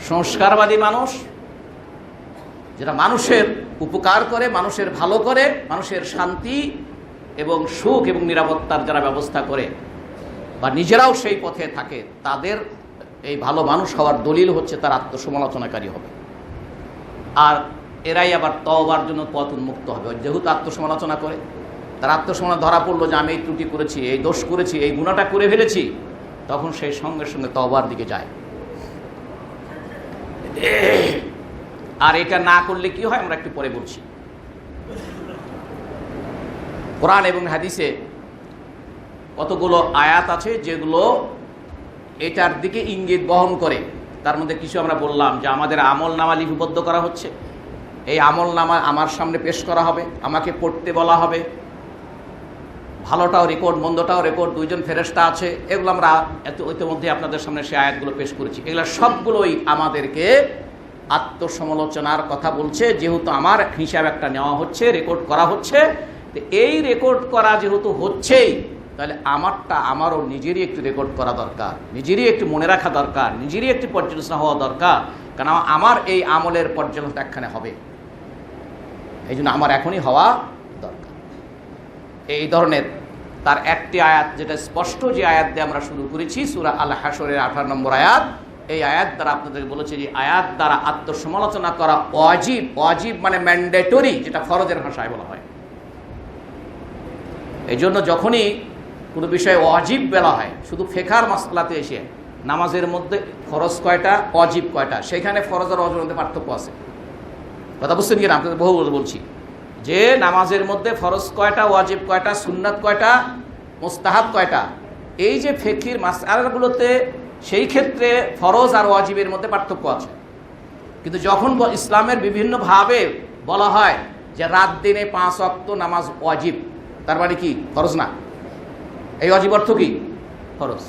সংস্কারবাদী মানুষ, যেটা মানুষের উপকার করে, মানুষের ভালো করে, মানুষের শান্তি এবং সুখ এবং নিরাপত্তার যারা ব্যবস্থা করে বা নিজেরাও সেই পথে থাকে, তাদের এই ভালো মানুষ হওয়ার দলিল হচ্ছে তার আত্মসমালোচনাকারী হবে। আর এরাই আবার তওবার জন্য পথ উন্মুক্ত হবে। যেহেতু আত্মসমালোচনা করে, তার আত্মসমালোচনা ধরা পড়লো যে আমি এই ত্রুটি করেছি, এই দোষ করেছি, এই গুনাহটা করে ফেলেছি, তখন সেই সঙ্গে সঙ্গে তওবার দিকে যায়। আর এটা না করলে কি হয় আমরা একটু পরে বলছি। কোরআন এবং হাদিসে কতগুলো আয়াত আছে যেগুলো এটার দিকে ইঙ্গিত বহন করে। তার মধ্যে কিছু আমরা বললাম যে আমাদের আমল নামা লিপিবদ্ধ করা হচ্ছে, এই আমল নামা আমার সামনে পেশ করা হবে, আমাকে পড়তে বলা হবে, ভালোটাও রেকর্ড মন্দটাও রেকর্ড, দুইজন ফেরেশতা আছে, এগুলো আমরা ইতিমধ্যে আপনাদের সামনে সে আয়াতগুলো পেশ করেছি। এগুলো সবগুলোই আমাদেরকে আত্মসমালোচনার কথা বলছে। যেহেতু আমার হিসাব একটা নেওয়া হচ্ছে, রেকর্ড করা হচ্ছে, তো এই রেকর্ড করা যেহেতু হচ্ছেই, তাহলে আমারও নিজেরই একটু রেকর্ড করা দরকার, নিজেরই একটু মনে রাখা দরকার, নিজেরই একটি পর্যালোচনা হওয়া দরকার। কারণ আমার এই আমলের পর্যালোচনা একখানে হবে, এই জন্য আমার এখনই হওয়া দরকার। এই ধরনের তার একটি আয়াত, যেটা স্পষ্ট যে আয়াত দিয়ে আমরা শুরু করেছি, সূরা আল হাশরের 18 নম্বর আয়াত, এই আয়াত দ্বারা আপনাদের বলেছে যে আয়াত দ্বারা আত্মসমালোচনা করা ওয়াজিব। ওয়াজিব মানে ম্যান্ডেটরি, যেটা ফরজের ভাষায় বলা হয়। এই জন্য যখনই কোনো বিষয়ে ওয়াজিব বলা হয়, শুধু ফিকহের মাসআলাতে এসে নামাজের মধ্যে ফরজ কয়টা, ওয়াজিব কয়টা, সেখানে ফরজ আর ওয়াজিবের মধ্যে পার্থক্য আছে। কথা বুঝছেন কিনা? আপনাদের বহু বলছি যে নামাজের মধ্যে ফরজ কয়টা, ওয়াজিব কয়টা, সুন্নাত কয়টা, মুস্তাহাব কয়টা, এই যে ফিকহের মাসআলাগুলোতে সেই ক্ষেত্রে ফরজ আর ওয়াজিবের মধ্যে পার্থক্য আছে। কিন্তু যখন ইসলামের বিভিন্নভাবে বলা হয় যে রাত দিনে 5 ওয়াক্ত নামাজ ওয়াজিব, তার মানে কি ফরজ না? এই ওয়াজিব অর্থ কি? ফরজ।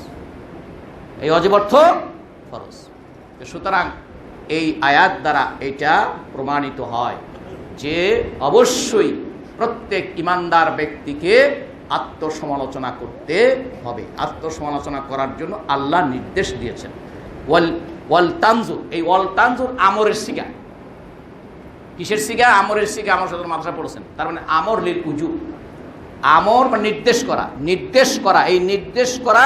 এই ওয়াজিব অর্থ ফরজ। সুতরাং এই আয়াত দ্বারা এটা প্রমাণিত হয় যে অবশ্যই প্রত্যেক ইমানদার ব্যক্তিকে আত্মসমালোচনা করতে হবে। আত্মসমালোচনা করার জন্য আল্লাহ নির্দেশ দিয়েছেন। ওয়াল তানজুর, এই ওয়াল তানজুর আমরের সিগা। কিসের সিগা? আমরের সিগা। আমার সাথে মাদ্রাসা পড়েছেন। তার মানে আমর লিল উজু, আমর বা নির্দেশ করা। নির্দেশ করা, এই নির্দেশ করা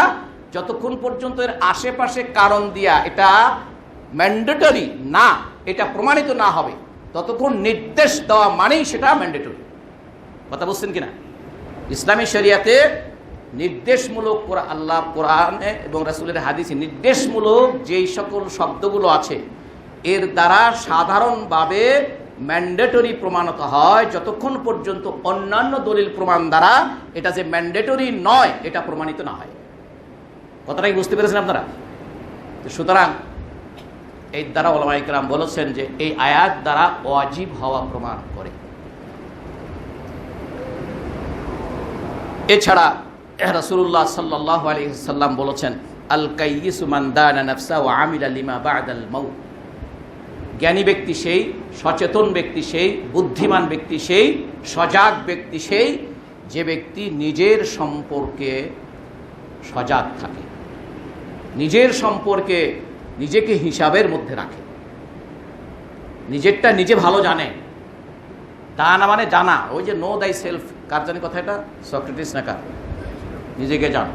যতক্ষণ পর্যন্ত এর আশেপাশে কারণ দিয়া এটা ম্যান্ডেটরি না, এটা প্রমাণিত না হবে, ততক্ষণ নির্দেশ দেওয়া মানেই সেটা ম্যান্ডেটরি। কথা বুঝছেন কিনা? ইসলামী শরিয়াতে নির্দেশমূলক আল্লাহ কোরআনে এবং রাসূলের হাদিসে নির্দেশমূলক যেই সকল শব্দগুলো আছে, এর দ্বারা সাধারণভাবে ম্যান্ডেটরি প্রমাণিত হয় যতক্ষণ পর্যন্ত অন্যান্য দলিল প্রমাণ দ্বারা এটা যে ম্যান্ডেটরি নয় এটা প্রমাণিত না হয়। কথাটাই বুঝতে পেরেছেন আপনারা? সুতরাং এই দ্বারা উলামায়ে কেরাম বলেছেন যে এই আয়াত দ্বারা ওয়াজিব হওয়া প্রমাণ করে। এছাড়া রাসূলুল্লাহ সাল্লাল্লাহু আলাইহি ওয়াসাল্লাম বলেছেন, আল কাইয়িসু মান দানা নাফসা ওয়া আমিলা লিমা বা'দাল মাউত। জ্ঞানী ব্যক্তি সেই, সচেতন ব্যক্তি সেই, বুদ্ধিমান ব্যক্তি সেই, সজাগ ব্যক্তি সেই যে ব্যক্তি নিজের সম্পর্কে সজাগ থাকে, নিজের সম্পর্কে নিজেকে হিসাবের মধ্যে রাখে, নিজেরটা নিজে ভালো জানে। দানা মানে জানা, ওই যে নো দাই সেলফ, কার জানি কথা এটা, সক্রেটিস না কার, নিজেকে জানো।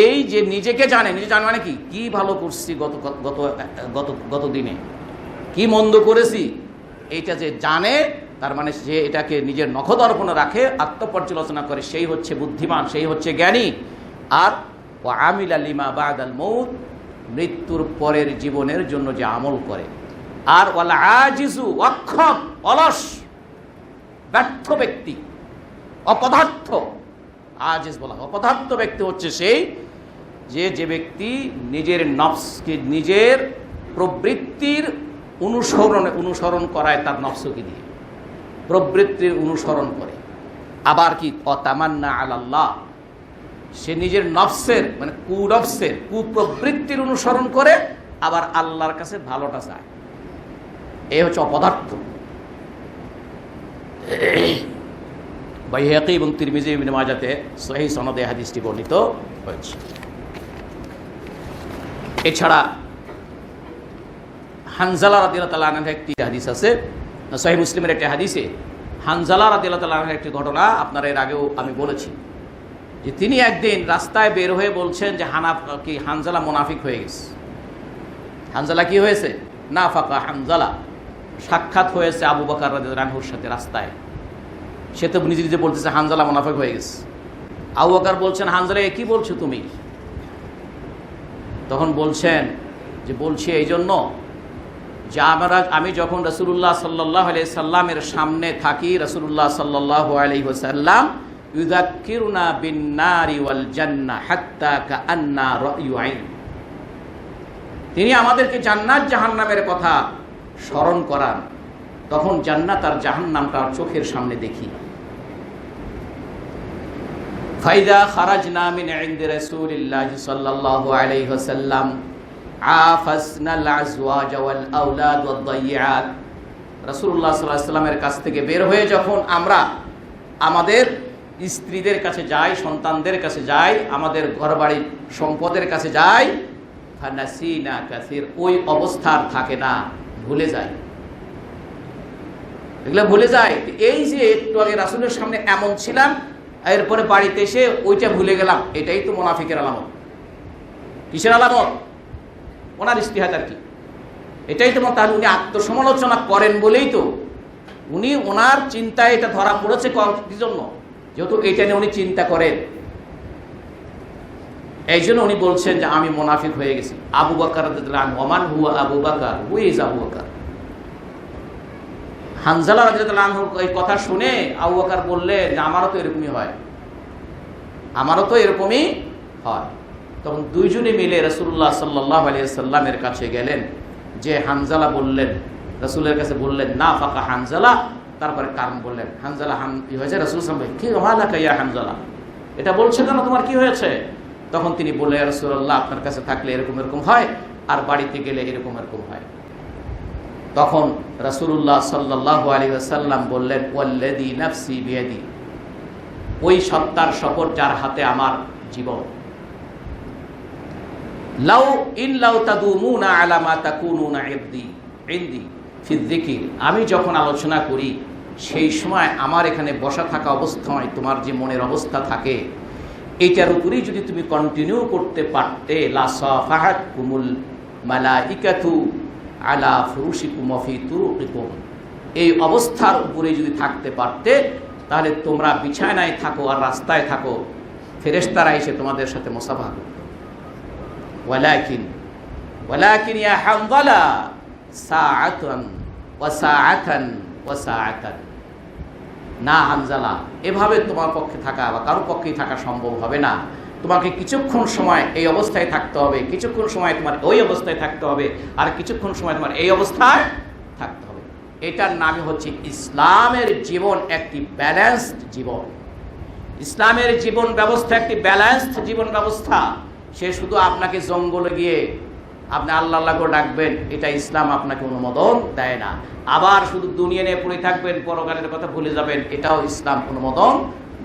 এই যে নিজেকে জানে, নিজে জানে মানে কি, কি ভালো করছি গত দিনে, কি মন্দ করেছি, এইটা যে জানে, তার মানে যে এটাকে নিজের নখদর্পণে রাখে, আত্মপর্যালোচনা করে, সেই হচ্ছে বুদ্ধিমান, সেই হচ্ছে জ্ঞানী। আর ওয়া আমিলা লিমা বা'দাল মাউত, মৃত্যুর পরের জীবনের জন্য যে আমল করে। আর ওয়াল আজিজু, অক্ষম, অলস, ব্যর্থ ব্যক্তি, অপদার্থ, আজিজ বলা, অপদার্থ ব্যক্তি হচ্ছে সেই যে ব্যক্তি নিজের নফসকে, নিজের প্রবৃত্তির অনুসরণ করায়, তার নফসকে দিয়ে প্রবৃত্তির অনুসরণ করে। আবার কি, অতামান্না আলাল্লাহ, সে নিজের নফসের মানে কুনফসের কুপ্রবৃত্তির অনুসরণ করে আবার আল্লাহর কাছে ভালোটা চায়। এই হচ্ছে অপদার্থ। বাইহাকি এবং তিরমিজি ইবনে মাজাতে সহিহ সনদে হাদিসটি বর্ণিত হয়েছে। এছাড়া হানজালা রাদিয়াল্লাহু তাআলা আনহু একটি হাদিস আছে, সহিহ মুসলিমের একটি হাদিসে হানজালা রাদিয়াল্লাহু তাআলা আনহু একটি ঘটনা আপনারা এর আগেও আমি বলেছি যে তিনি একদিন রাস্তায় বের হয়ে বলছেন যে হানজালা মুনাফিক হয়ে গেছে। হানজালা কি হয়েছে? নাফাকা হানজালা, সাক্ষাৎ হয়েছে আবু বকর রাদিয়াল্লাহু আনহুর সাথে রাস্তায়। সে তো নিজে নিজে বলতেছে হানজালা মুনাফিক হয়ে গেছে। আবু বকর বলছেন, হানজালা কি বলছো তুমি? তখন বলছেন যে বলছি এই জন্য যে আমি যখন রাসূলুল্লাহ সাল্লাল্লাহু আলাইহি সাল্লামের সামনে থাকি, রাসূলুল্লাহ সাল্লাল্লাহু আলাইহি ওয়াসাল্লাম ইউযাক্কিরুনা বিন-নারি ওয়াল জান্নাহ হাত্তা কাআন্না রা'য়ু আইন, তিনি আমাদেরকে জান্নাত জাহান্নামের কথা স্মরণ করান, তখন জান্নাত আর জাহান্নামটা চোখের সামনে দেখি। ফাইদা খারাজনা মিন ইনদি রাসূলিল্লাহি সাল্লাল্লাহু আলাইহি ওয়াসাল্লাম আফাসনাল আজওয়াজ ওয়াল আওলাদ ওয়াদ দাইয়াত, রাসূলুল্লাহ সাল্লাল্লাহু আলাইহি ওয়াসাল্লামের কাছ থেকে বের হয়ে যখন আমরা আমাদের স্ত্রীদের কাছে যাই, সন্তানদের কাছে যাই, আমাদের ঘরবাড়ির সম্পদের কাছে যাই, ফানাসিনা কাসির, ওই অবস্থার থাকে না, ভুলে যায়, এগুলো ভুলে যায়। এই যে একটু আগে রাসূলের সামনে এমন ছিলাম, এরপরে বাড়িতে এসে ওইটা ভুলে গেলাম, এটাই তো মুনাফিকের আলামত। কিসের আলামত? ওনার ইস্তিহাদ আর কি, এটাই তো। তাহলে উনি আত্মসমালোচনা করেন বলেই তো উনি ওনার চিন্তায় এটা ধরা পড়েছে। কি জন্য? যেহেতু এইটা নিয়ে উনি চিন্তা করেন, এই জন্য উনি বলছেন যে আমি মুনাফিক হয়ে গেছি। আবু বকর রাদিয়াল্লাহু আনহু, ওমান হুয়া আবু বকর, হু ইজ আবু বকর। হানজালা রাদিয়াল্লাহু আনহু এই কথা শুনে আবু বকর বললেন যে আমারও তো এরকমই হয়, আমারও তো এরকমই হয়। তখন দুইজনে মিলে রাসূলুল্লাহ সাল্লাল্লাহু আলাইহি ওয়াসাল্লামের কাছে গেলেন, যে হানজালা বললেন, রাসূলের কাছে বললেন না ফাকা হানজালা, তারপরে কারণ বললেন। হানজালা কি হয়েছে? রাসূল সাল্লাল্লাহু আলাইহি ওয়াসাল্লাম, কি ওয়ালাকা ইয়া হানজালা, এটা বলছো কেন, তোমার কি হয়েছে? তখন তিনি বললেন, ইয়া রাসূলুল্লাহ, আপনার কাছে থাকলে এরকম এরকম হয়, আর বাড়িতে গেলে এরকম এরকম হয়। তখন রাসূলুল্লাহ সাল্লাল্লাহু আলাইহি ওয়াসাল্লাম বললেন, ওয়াল্লাযী নাফসি বিয়াদি, ওই সত্তার শপথ যার হাতে আমার জীবন, লাউ তাদুমুনা আলা মা তাকুনুনা ইনদি ফি যিকির, আমি যখন আলোচনা করি সেই সময় আমার এখানে বসা থাকা অবস্থায় তোমার যে মনের অবস্থা থাকে, এইটার উপরেই যদি তুমি কন্টিনিউ করতে পারতে, লা সাফাহাতকুমুল মালাইকাতু আলা ফুরুশিকুম ওয়া ফি তুরুকিকুম, এই অবস্থার উপরে যদি থাকতে পারতে, তাহলে তোমরা বিছানায় থাকো আর রাস্তায় থাকো, ফেরেশতারা এসে তোমাদের সাথে মুসাফা করবে। ওয়ালাকিন ইয়া হানজালা সাআতান ওয়া সাআতান ওয়া সাআতান, না হানজালা, এভাবে তোমার পক্ষে থাকা বা কারোর পক্ষেই থাকা সম্ভব হবে না। তোমাকে কিছুক্ষণ সময় এই অবস্থায় থাকতে হবে, কিছুক্ষণ সময় তোমার ওই অবস্থায় থাকতে হবে, আর কিছুক্ষণ সময় তোমার এই অবস্থায় থাকতে হবে। এটার নামই হচ্ছে ইসলামের জীবন, একটি ব্যালেন্সড জীবন। ইসলামের জীবন ব্যবস্থা একটি ব্যালেন্সড জীবন ব্যবস্থা। সে শুধু আপনাকে জঙ্গলে গিয়ে আপনি আল্লাহ আল্লাহ করে ডাকবেন, এটা ইসলাম আপনাকে অনুমোদন দেয় না। আবার শুধু দুনিয়া নিয়ে পড়ে থাকবেন, পরকালের কথা ভুলে যাবেন, এটাও ইসলাম অনুমোদন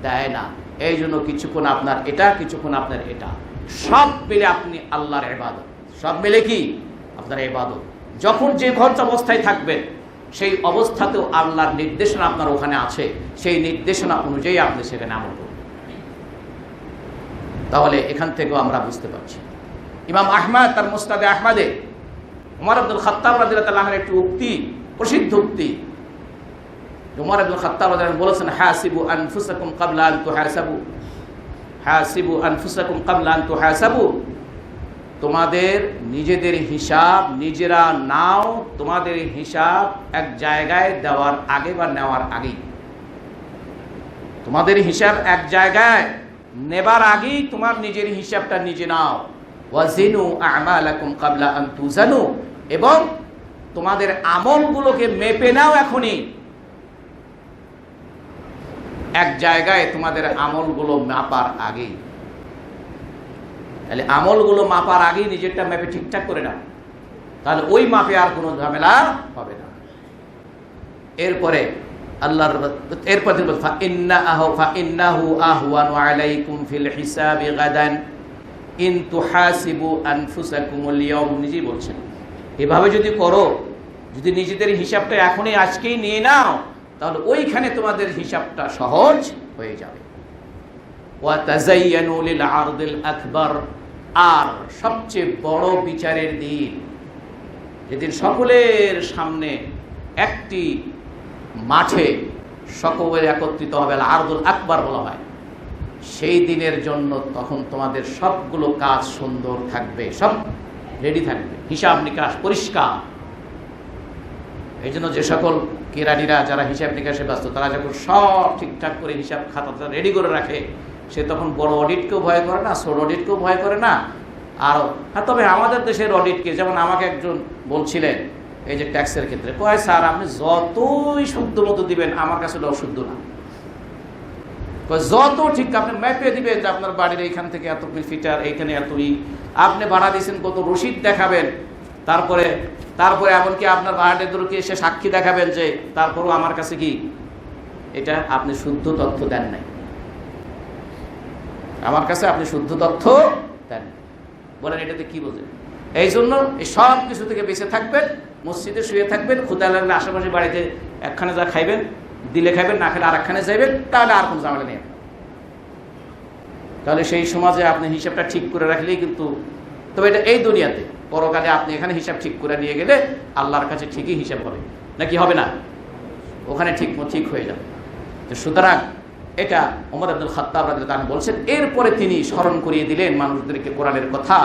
দেয় না। এই জন্য কিছুক্ষণ আপনার এটা, কিছুক্ষণ আপনার এটা, সব মিলে আপনি আল্লাহর ইবাদত, সব মিলে কি আপনার ইবাদত। যখন যে ঘর অবস্থায় থাকবেন সেই অবস্থাতেও আল্লাহর নির্দেশনা আপনার ওখানে আছে, সেই নির্দেশনা অনুযায়ী আপনি সেখানে আমল করবেন। তাহলে এখান থেকেও আমরা বুঝতে পারছি। ইমাম আহমদ তার মুসনাদে আহমদে ওমর ইবনুল খাত্তাব রাদিয়াল্লাহু আনহু একটি উক্তি, প্রসিদ্ধ উক্তি, ওমর ইবনুল খাত্তাব রাদিয়াল্লাহু আনহু বলেছেন, হাসিবু আনফুসাকুম ক্বাবলা আন তুহাসাবু, হাসিবু আনফুসাকুম ক্বাবলা আন তুহাসাবু, তোমাদের নিজেদের হিসাব নিজেরা নাও, তোমাদের হিসাব এক জায়গায় দেওয়ার আগে বা নেওয়ার আগেই, তোমাদের হিসাব এক জায়গায় নেবার আগেই তোমার নিজের হিসাবটা নিজে নাও। ওয়াজিনু আমালাকুম ক্বাবলা আন তুজানু, এবং তোমাদের আমলগুলোকে মেপে নাও এখনই, এক জায়গায় তোমাদের আমলগুলো মাপার আগেই। তাহলে আমলগুলো মাপার আগেই নিজেরটা ম্যাপে ঠিকঠাক করে নাও, তাহলে ওই মাপে আর কোনো ঝামেলা হবে না। এরপরে আল্লাহর এরপরে ফাইন্নাহু আহওয়ানু আলাইকুম ফিল হিসাবি গাদান ইন তুহাসিবু আনফুসাকুমুল ইয়াওম, নিজেই বলছেন এভাবে যদি করো, যদি নিজেদের হিসাবটা এখনই আজকেই নিয়ে নাও, তাহলে ওইখানে তোমাদের হিসাবটা সহজ হয়ে যাবে। ওয়া তাযায়্যানু লিল আরদিল আকবার, আর সবচেয়ে বড় বিচারের দিন, যেদিন সকলের সামনে একটি মাঠে সকলে একত্রিত হবে, আরদুল আকবার বলা হয়, সেই দিনের জন্য তখন তোমাদের সবগুলো কাজ সুন্দর থাকবে, সব রেডি থাকবে, হিসাব নিকাশ পরিষ্কার। এই জন্য যে সকল কেরানিরা যারা হিসাব নিকাশে ব্যস্ত, তারা যখন সব ঠিকঠাক করে হিসাব খাতা রেডি করে রাখে, সে তখন বড় অডিটকেও ভয় করে না, ছোট অডিটকেও ভয় করে না। আর হ্যাঁ, তবে আমাদের দেশের অডিটকে, যেমন আমাকে একজন বলছিলেন এই যে ট্যাক্সের ক্ষেত্রে, কয় স্যার আপনি যতই শুদ্ধ মতো দিবেন আমার কাছে অশুদ্ধ না, যত ঠিক আপনি ম্যাপে দিবেন যে আপনার বাড়ির এইখান থেকে এত ফিটার, এইখানে এতই আপনি ভাড়া দিয়েছেন, কত রসিদ দেখাবেন, তারপরে এমনকি আপনার ভাড়াটেদেরকে এসে সাক্ষী দেখাবেন যে তারপরও আমার কাছে কি এটা আপনি শুদ্ধ তথ্য দেন নাই, আমার কাছে আপনি শুদ্ধ তথ্য দেন। বলেন এটাতে কি বোঝেন? এই জন্য এই সব কিছু থেকে বেঁচে থাকবেন, মসজিদে শুয়ে থাকবেন, ক্ষুধা লাগলে আশেপাশে বাড়িতে একখানে যা খাইবেন, দিলে খাইবেন, না খেলে আর একখানে যাইবেন, তাহলে আর কোনো ঝামেলা নেই। তাহলে সেই সমাজে আপনি হিসাবটা ঠিক করে রাখলেই কিন্তু, তবে এটা এই দুনিয়াতে, পরকালে আপনি এখানে হিসাব ঠিক করে নিয়ে গেলে আল্লাহর কাছে ঠিকই হিসাব হবে, নাকি হবে না? ওখানে ঠিক হয়ে যাবে। তো সুতরাং এটা ওমর আব্দুল খাত্তাব রাদিয়াল্লাহু আনহু বলছেন। এরপরে তিনি স্মরণ করিয়ে দিলেন মানুষদেরকে কোরআনের কথা,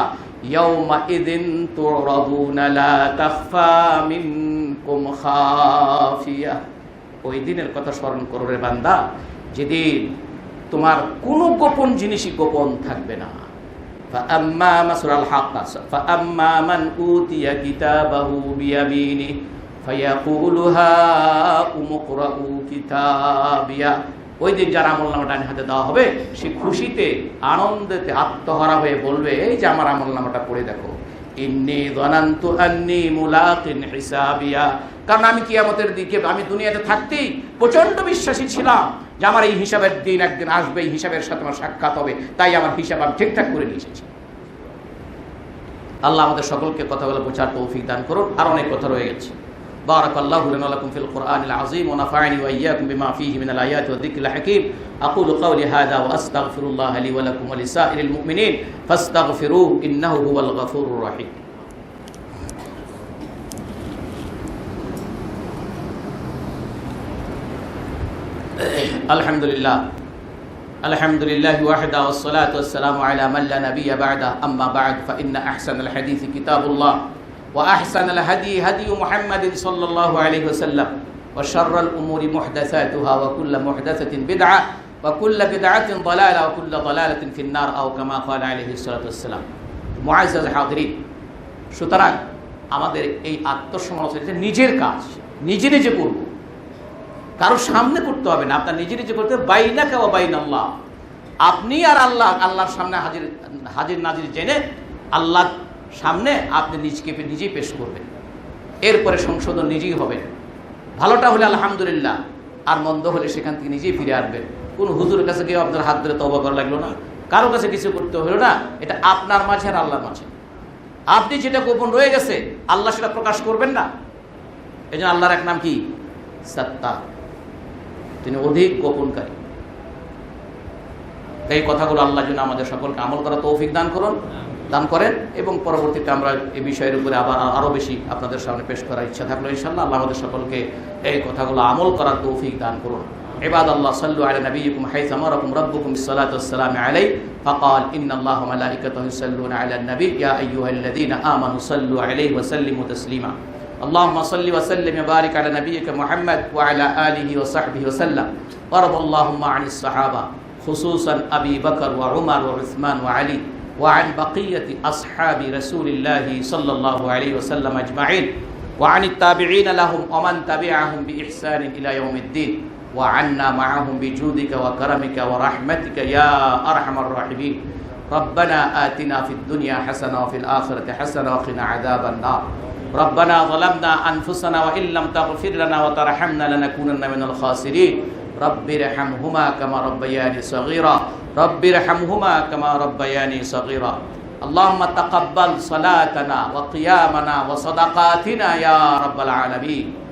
ইয়াউমা ইযিন তুরাদুনা লা তাখফা মিনকুম খাফিয়া, ওই দিনের কথা স্মরণ করো রে বান্দা, যেদিন তোমার কোনো গোপন জিনিসই গোপন থাকবে না। ফাআম্মা মাসুরাল হাক্কা ফাআম্মা মান উতিয়া কিতাবাহু বিয়ামিনিহি ফায়াকুলু হাউমুকরাউ কিতাবিয়া, ওই দিন যার আমলনামা ডান হাতে দেওয়া হবে, সে খুশিতে আনন্দেতে আত্মহারা হয়ে বলবে, এই যে আমার আমলনামাটা পড়ে দেখো, ইন্নী যানানতু আন্নী মুলাকিন হিসাবিয়া, কারণ আমি কিয়ামতের দিকে, আমি দুনিয়াতে থাকতেই প্রচন্ড বিশ্বাসী ছিলাম যে আমার এই হিসাবের দিন একদিন আসবে, এই হিসাবের সাথে আমার সাক্ষাৎ হবে, তাই আমার হিসাব আমি ঠিকঠাক করে নিয়ে এসেছি। আল্লাহ আমাদের সকলকে কথা বলে বোঝার তৌফিক দান করুন। আর অনেক কথা রয়ে গেছে। বারাকাল্লাহু লানা ওয়া লাকুম ফিল কুরআনিল আযীম ওয়া নাফা'নি ওয়া ইয়্যাকুম বিমা ফীহি মিনাল আয়াতি ওয়া যিকরিল হাকীম। আকুলু কাওলি হাযা ওয়া আস্তাগফিরুল্লাহ লি ওয়া লাকুম ওয়া লিসাইরিল মুমিনিন ফাস্তাগফিরুহু ইন্নাহু হুয়াল গফুরুর রাহিম। আলহামদুলিল্লাহ আলহামদুলিল্লাহি ওয়াহদা ওয়াস সালাতু ওয়াস সালামু আলা মান লা নাবিয়্যা বা'দা, আম্মা বা'দ, ফাইন্না আহসানাল হাদীসি কিতাবুল্লাহ ওয়া আহসানাল হাদী হাদী মুহাম্মাদিন সাল্লাল্লাহু আলাইহি ওয়াসাল্লাম ওয়া শাররাল উমুরি মুহদাসাতুহা ওয়া কুল্লু মুহদাসাতিন বিদআহ ওয়া কুল্লু বিদআতিন দালালা ওয়া কুল্লু দালালাতিন ফিন নার, আও কামা ক্বালা আলাইহিস সালাতু ওয়াস সালাম। মুআজ্জাজ হাজিরিন, সুতরাং আমাদের এই আত্মসমালোচনা নিজের কাজ নিজে নিজে করব, কারোর সামনে করতে হবে না, আপনার নিজে নিজে করতে হবে। বাইনাকা ওয়া বাইনাল্লাহ, আপনি আর আল্লাহ, আল্লাহর সামনে হাজির নাজির জেনে আল্লাহর সামনে আপনি নিজকে নিজেই পেশ করবেন। এরপরে সংশোধন নিজেই হবে। ভালোটা হলে আলহামদুলিল্লাহ, আর মন্দ হলে সেখান থেকে নিজেই ফিরে আসবেন। কোন হুজুরের কাছে গিয়ে আপনার হাত ধরে তওবা করা লাগলো না, কারো কাছে কিছু করতে হলো না, এটা আপনার মাঝে আর আল্লাহর মাঝে। আপনি যেটা গোপন রয়ে গেছে আল্লাহ সেটা প্রকাশ করবেন না। এই জন্য আল্লাহর এক নাম কি? সাত্তার, তিনি অধিক গোপনকারী। এই কথাগুলো আল্লাহ যেন আমাদের সকলকে আমল করা তৌফিক দান করেন, এবং পরবর্তীতে আমরা এই বিষয়ের উপরে আবার আরও বেশি আপনাদের সামনে পেশ করার ইচ্ছা থাকলো ইনশাআল্লাহ। আল্লাহ আমাদের সকলকে এই কথাগুলো আমল করার তৌফিক দান করুন। ইবাদাল্লাহ সাল্লু আলা নবিয়্যিকুম হাইথু আমারাকুম রাব্বুকুম বিসসালাতি ওয়াসসালামি আলাইহি ফাকাল ইন্নাল্লাহা ওয়া মালাইকাতাহু ইউসাল্লুনা আলান নবী ইয়া আইয়ুহাল্লাযীনা আমানু সাল্লু আলাইহি ওয়া সাল্লিমু তাসলিমা। اللهم صل وسلم وبارك على نبيك محمد وعلى آله وصحبه وسلم. وارض اللهم عن الصحابة خصوصا أبي بكر وعمر وعثمان وعلي وعن بقية أصحاب رسول الله صلى الله عليه وسلم أجمعين وعن التابعين لهم ومن تبعهم بإحسان إلى يوم الدين وعنا معهم بجودك وكرمك ورحمتك يا أرحم الراحمين. ربنا آتنا في الدنيا حسنة وفي الآخرة حسنة وقنا عذاب النار ربنا ظلمنا أنفسنا وإن لم تغفر لنا وترحمنا لنكونن من الخاسرين رب ارحمهما كما ربياني صغيرا رب ارحمهما كما ربياني صغيرا اللهم تقبل صلاتنا وقيامنا وصدقاتنا يا رب العالمين